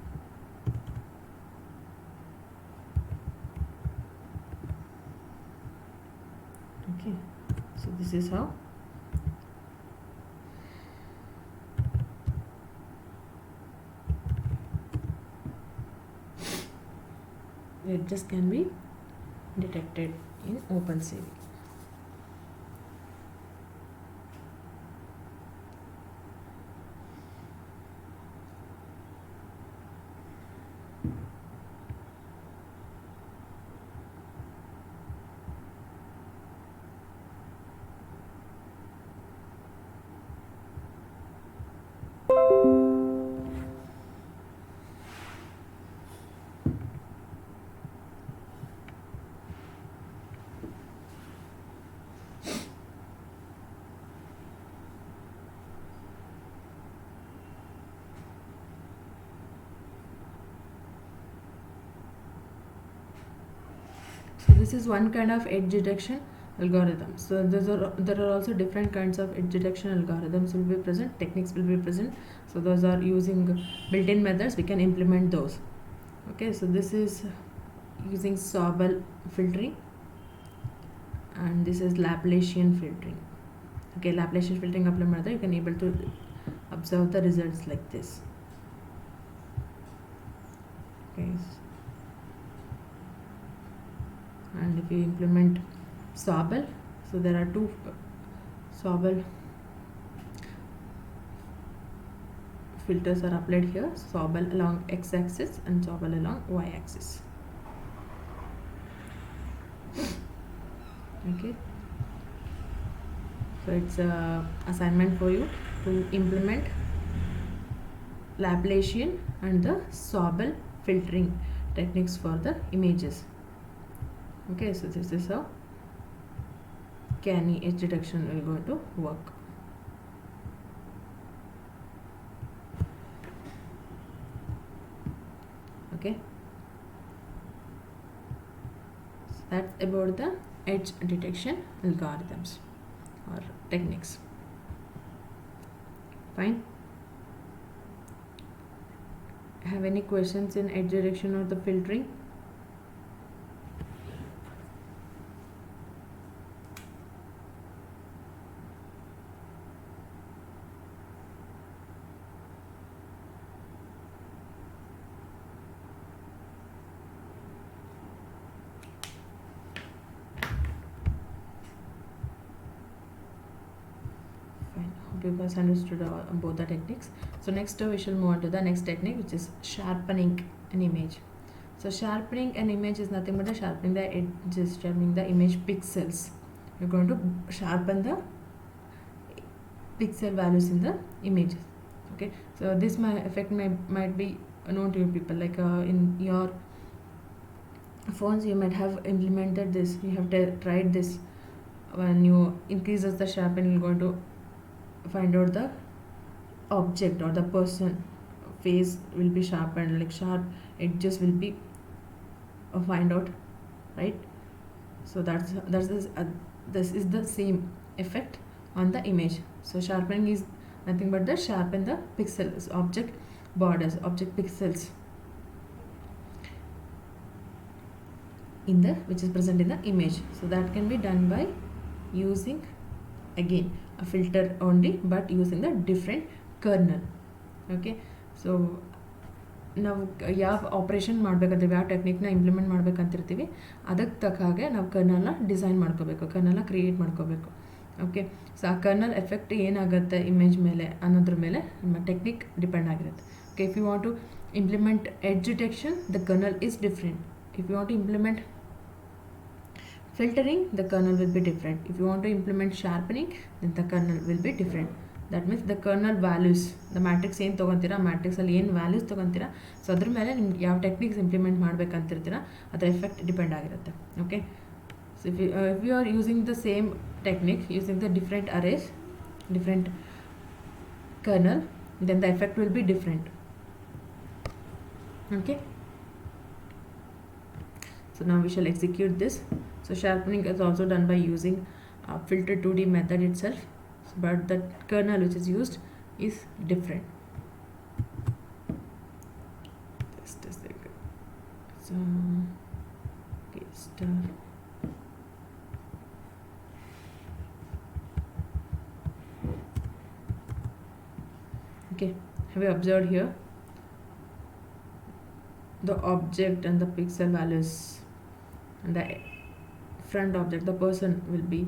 Okay, so this is how it just can be detected in OpenCV. So this is one kind of edge detection algorithm. So there are also different kinds of edge detection algorithms will be present, techniques will be present. So those are using built-in methods, we can implement those. Okay, so this is using Sobel filtering and this is Laplacian filtering. Okay, Laplacian filtering apply ಮಾಡಿದ್ರೆ you can able to observe the results like this. Okay, and if you implement Sobel, so there are two Sobel filters are applied here, Sobel along x-axis and Sobel along y-axis. Okay, so it's a assignment for you to implement Laplacian and the Sobel filtering techniques for the images. Okay, so this is how canny edge detection will go to work. Okay, so that's about the edge detection algorithms or techniques. Fine. Have any questions in edge detection or the filtering? You guys understood both the techniques. So next we shall move on to the next technique, which is sharpening an image. So sharpening an image is nothing but sharpening the edges, sharpening the image pixels. You're going to sharpen the pixel values in the images. Okay, so this effect might be known to you people, like in your phones you might have implemented this, you have tried this. When you increases the sharpening, you're going to find out the object or the person face will be sharpened, like sharp edges will be find out, right? So this is the same effect on the image. So sharpening is nothing but the sharpen the pixels, object borders, object pixels in the which is present in the image. So that can be done by using again a filter only, but using the different kernel. Okay, so ನಾವು ಯಾವ operation ಮಾಡಬೇಕಂತೀವಿ, ಯಾವ ಟೆಕ್ನಿಕ್ನ implement ಮಾಡ್ಬೇಕಂತಿರ್ತೀವಿ, ಅದಕ್ಕೆ ತಕ್ಕ ಹಾಗೆ ನಾವು ಕರ್ನಲ್ನ design ಮಾಡ್ಕೋಬೇಕು, ಕರ್ನಲ್ನ ಕ್ರಿಯೇಟ್ ಮಾಡ್ಕೋಬೇಕು. ಓಕೆ, ಸೊ ಆ ಕರ್ನಲ್ ಎಫೆಕ್ಟ್ ಏನಾಗುತ್ತೆ ಇಮೇಜ್ ಮೇಲೆ ಅನ್ನೋದ್ರ ಮೇಲೆ ನಮ್ಮ ಟೆಕ್ನಿಕ್ ಡಿಪೆಂಡ್ ಆಗಿರುತ್ತೆ. Okay, if you want to implement edge detection, the kernel is different. If you want to implement filtering, the kernel will be different. If you want to implement sharpening, then the kernel will be different. That means the kernel values, the matrix ಏನು ತೊಗೊತೀರಾ, ಮ್ಯಾಟ್ರಿಕ್ಸಲ್ಲಿ ಏನು values ತೊಗೊತೀರಾ, so ಅದ್ರ ಮೇಲೆ ನಿಮ್ಗೆ ಯಾವ techniques implement ಮಾಡಬೇಕಂತಿರ್ತೀರ ಅದರ effect depend ಆಗಿರುತ್ತೆ. Okay, so if you are using the same technique, using the different arrays, different kernel, then the effect will be different. Okay, so now we shall execute this. So sharpening is also done by using filter 2D method itself, but the kernel which is used is different. Just a second. So okay, star. Okay, have you observed here the object and the pixel values, and the front object, the person will be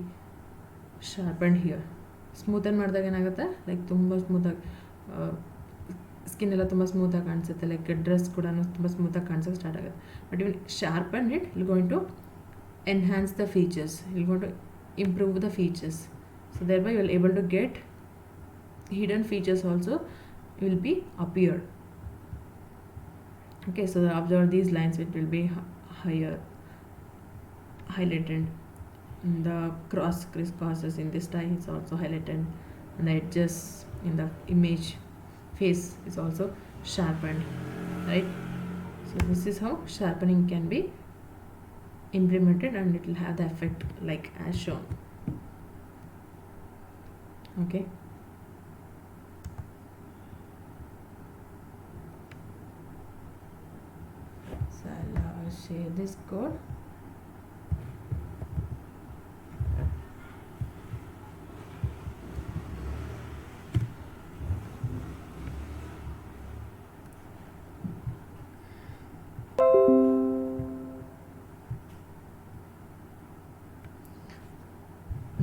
sharpened here. ಸ್ಮೂತನ್ ಮಾಡಿದಾಗ ಏನಾಗುತ್ತೆ, like ತುಂಬ ಸ್ಮೂತಾಗಿ skin ಎಲ್ಲ ತುಂಬ ಸ್ಮೂತಾಗಿ ಕಾಣಿಸುತ್ತೆ, like dress ಕೂಡ ತುಂಬ ಸ್ಮೂತಾಗಿ ಕಾಣಿಸೋಕೆ ಸ್ಟಾರ್ಟ್ ಆಗುತ್ತೆ. But even sharpen it will going to enhance the features, will going to improve the features. So thereby you will able to get hidden features also will be appeared. Okay, so observe these lines, it will be higher highlighted, the crosses in this tie is also highlighted, and the edges in the image face is also sharpened, right? So this is how sharpening can be implemented, and it will have the effect like as shown. Okay, so I'll share this code.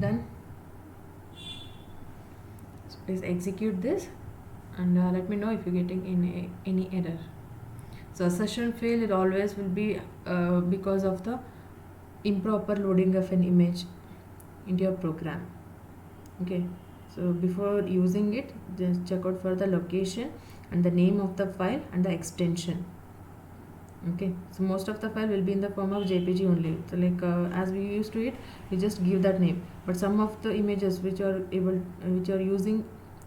Done. So please execute this, and let me know if you're getting any error. So a session fail, it always will be because of the improper loading of an image into your program. Okay, so before using it, just check out for the location and the name of the file and the extension. Okay, so most of the file will be in the form of JPG only, so like as we used to it, we just give that name, but some of the images which are using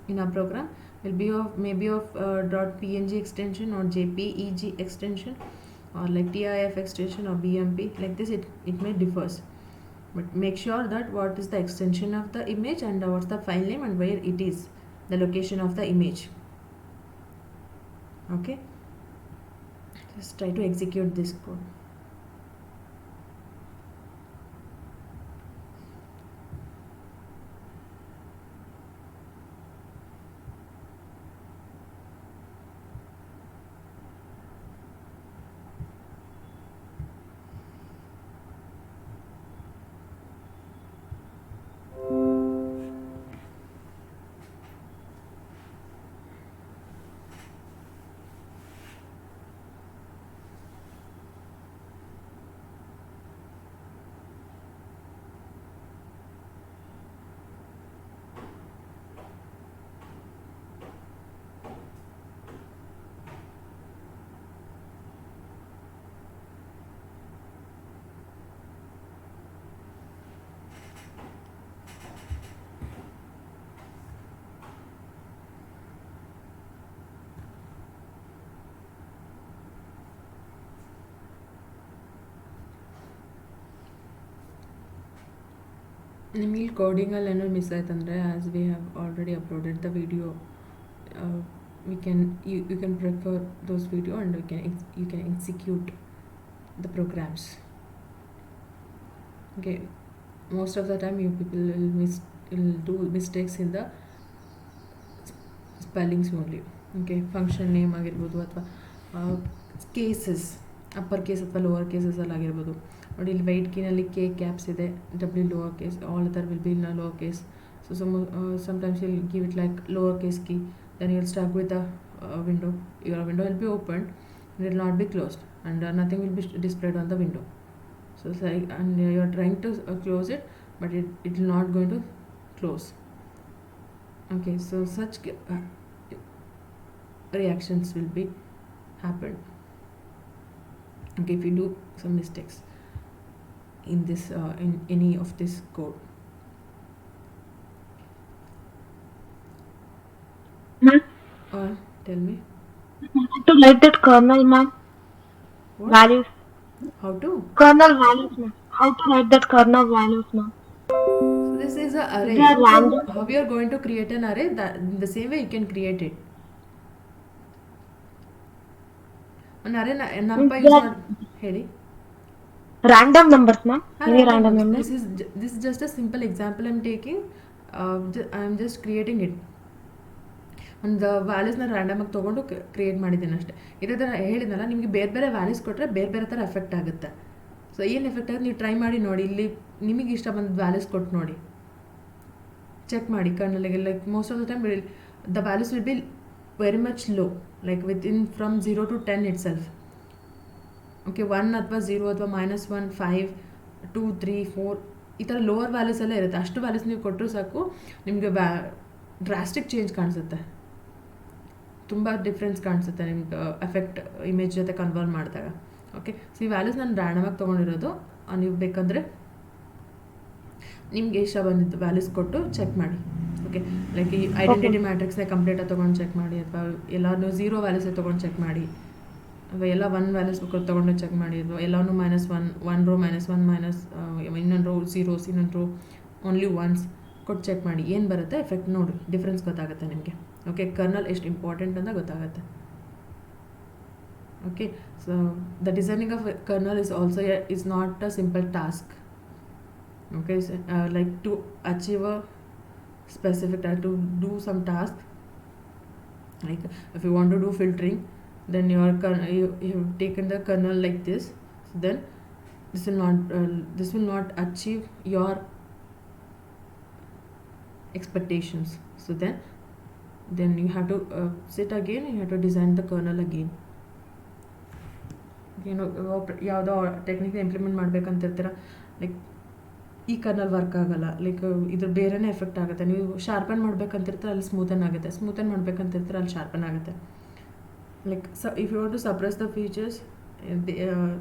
in our program will be of maybe of .png extension or JPEG extension, or like TIF extension or BMP, like this it may differs. But make sure that what is the extension of the image and what's the file name and where it is, the location of the image. Okay, just try to execute this code. ನಿಮಗೆ ಕೋಡಿಂಗಲ್ಲಿ ಏನೋ miss ಆಯ್ತಂದರೆ, as we have already uploaded the video, we can you can prefer those video, and you can execute the programs. Okay, most of the time you people will do mistakes in the spellings only. Okay function name ಆಗಿರ್ಬೋದು ಅಥವಾ cases upper case ಅಥವಾ lower ಕೇಸಸಲ್ಲಿ ಆಗಿರ್ಬೋದು. ನೋಡಿ ಇಲ್ಲಿ white ಕೀನಲ್ಲಿ K caps ಇದೆ, W lower case, all other will be in lower case. So sometimes you'll give it like lower case key, then you'll start with a window. Your window will be opened, it will not be closed, and nothing will be displayed on the window. So it's like, and you're trying to close it, but it will not going to close. Okay, so such reactions will be happen. Okay, if you do some mistakes in this in any of this code. Ma'am, Tell me to write that kernel, ma'am. what? Values. How to? Kernel values, ma'am. How to write that kernel values, ma'am? So this is a array. They are random. How you are going to create an array? That in the same way you can create it. An array number is They are not ಹೇಳಿ. random numbers, ma'am. Ah, Any random random numbers. numbers? This is just a simple example I'm taking. I am just creating it. ಒಂದು ವ್ಯಾಲ್ಯೂಸ್ನ random ಆಗಿ ತೊಗೊಂಡು create ಮಾಡಿದ್ದೀನಿ ಅಷ್ಟೇ. ಇದೇ ಥರ ಹೇಳಿದ್ನಲ್ಲ, ನಿಮಗೆ ಬೇರೆ ಬೇರೆ ವ್ಯಾಲ್ಯೂಸ್ ಕೊಟ್ಟರೆ ಬೇರೆ ಬೇರೆ ಥರ ಎಫೆಕ್ಟ್ ಆಗುತ್ತೆ. ಸೊ ಏನು ಎಫೆಕ್ಟ್ ಆಗುತ್ತೆ ನೀವು ಟ್ರೈ ಮಾಡಿ ನೋಡಿ. ಇಲ್ಲಿ ನಿಮಗೆ ಇಷ್ಟ ಬಂದ ವ್ಯಾಲ್ಯೂಸ್ ಕೊಟ್ಟು ನೋಡಿ, ಚೆಕ್ ಮಾಡಿ ಕರ್ನಲ್ಗೆ. Like most of the time the values will be very much low, like with in from 0 to 10 itself. Okay, 1 ಅಥವಾ 0 ಅಥವಾ -1, 5, 2, 3, 4 ಈ ಥರ ಲೋವರ್ ವ್ಯಾಲ್ಯೂಸ್ ಎಲ್ಲ ಇರುತ್ತೆ. ಅಷ್ಟು ವ್ಯಾಲ್ಯೂಸ್ ನೀವು ಕೊಟ್ಟರು ಸಾಕು, ನಿಮಗೆ ಡ್ರಾಸ್ಟಿಕ್ ಚೇಂಜ್ ಕಾಣಿಸುತ್ತೆ, ತುಂಬ ಡಿಫ್ರೆನ್ಸ್ ಕಾಣಿಸುತ್ತೆ ನಿಮ್ಗೆ ಎಫೆಕ್ಟ್ ಇಮೇಜ್ ಜೊತೆ ಕನ್ವರ್ಟ್ ಮಾಡಿದಾಗ. ಓಕೆ, ಸೊ ಈ ವ್ಯಾಲ್ಯೂಸ್ ನಾನು ರ್ಯಾಂಡಮಾಗಿ ತೊಗೊಂಡಿರೋದು. ನೀವು ಬೇಕಂದರೆ ನಿಮಗೆ ಇಷ್ಟ ಬಂದಿದ್ದು ವ್ಯಾಲ್ಯೂಸ್ ಕೊಟ್ಟು ಚೆಕ್ ಮಾಡಿ. ಓಕೆ, ಲೈಕ್ ಈ ಐಡೆಂಟಿಟಿ ಮ್ಯಾಟ್ರಿಕ್ಸ್ನ ಕಂಪ್ಲೀಟಾಗಿ ತೊಗೊಂಡು ಚೆಕ್ ಮಾಡಿ, ಅಥವಾ ಎಲ್ಲನೂ 0 ವ್ಯಾಲ್ಯೂಸೇ ತೊಗೊಂಡು ಚೆಕ್ ಮಾಡಿ, ಅಥವಾ ಎಲ್ಲ 1 ವ್ಯಾಲ್ಯೂಸ್ ತೊಗೊಂಡು ಚೆಕ್ ಮಾಡಿ, ಅಥವಾ ಎಲ್ಲನೂ -1, 1 ರೋ -1 ಇನ್ನೊಂದು ರೋ ಝೀರೋಸ್, ಇನ್ನೊಂದು ರೋ ಓನ್ಲಿ ಒನ್ಸ್ ಕೊಟ್ಟು ಚೆಕ್ ಮಾಡಿ. ಏನು ಬರುತ್ತೆ ಎಫೆಕ್ಟ್ ನೋಡಿ, ಡಿಫ್ರೆನ್ಸ್ ಗೊತ್ತಾಗುತ್ತೆ ನಿಮಗೆ. ಓಕೆ, ಕರ್ನಲ್ ಎಷ್ಟು ಇಂಪಾರ್ಟೆಂಟ್ ಅಂತ ಗೊತ್ತಾಗುತ್ತೆ. Okay, so the designing of kernel is also is not a simple task. Okay, like to achieve a specific time to do some task, like if you want to do filtering, then you have taken the kernel like this. So then this will not achieve your expectations. So then you have to sit again, you have to design the kernel again. ಯಾವುದೋ ಟೆಕ್ನಿಕ್ನ implement ಮಾಡ್ಬೇಕಂತಿರ್ತೀರ, like ಈ kernel work ಆಗಲ್ಲ, like ಇದ್ರ ಬೇರೆನೇ effect ಆಗುತ್ತೆ. ನೀವು sharpen ಮಾಡ್ಬೇಕಂತಿರ್ತಾರೆ, ಅಲ್ಲಿ ಸ್ಮೂತನ್ ಆಗುತ್ತೆ, ಸ್ಮೂತನ್ ಮಾಡ್ಬೇಕಂತಿರ್ತಾರೆ, ಅಲ್ಲಿ ಶಾರ್ಪನ್ ಆಗುತ್ತೆ. Like if you want to suppress the features,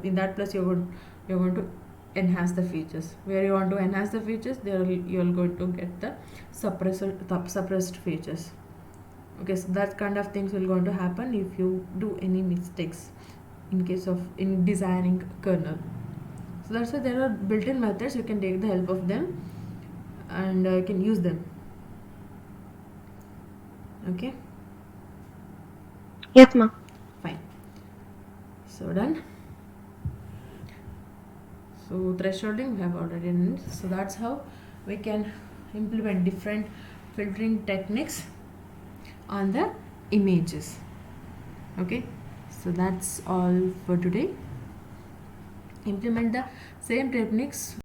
in that plus you want to enhance the features. Where you want to enhance the features, there you are going to get the suppressed features. Okay, so that kind of things will going to happen if you do any mistakes in designing kernel. So that's why there are built-in methods. You can take the help of them and you can use them. Okay, Yes, ma'am. fine. So done. So thresholding we have already done it. So that's how we can implement different filtering techniques on the images. Okay, so that's all for today. Implement the same techniques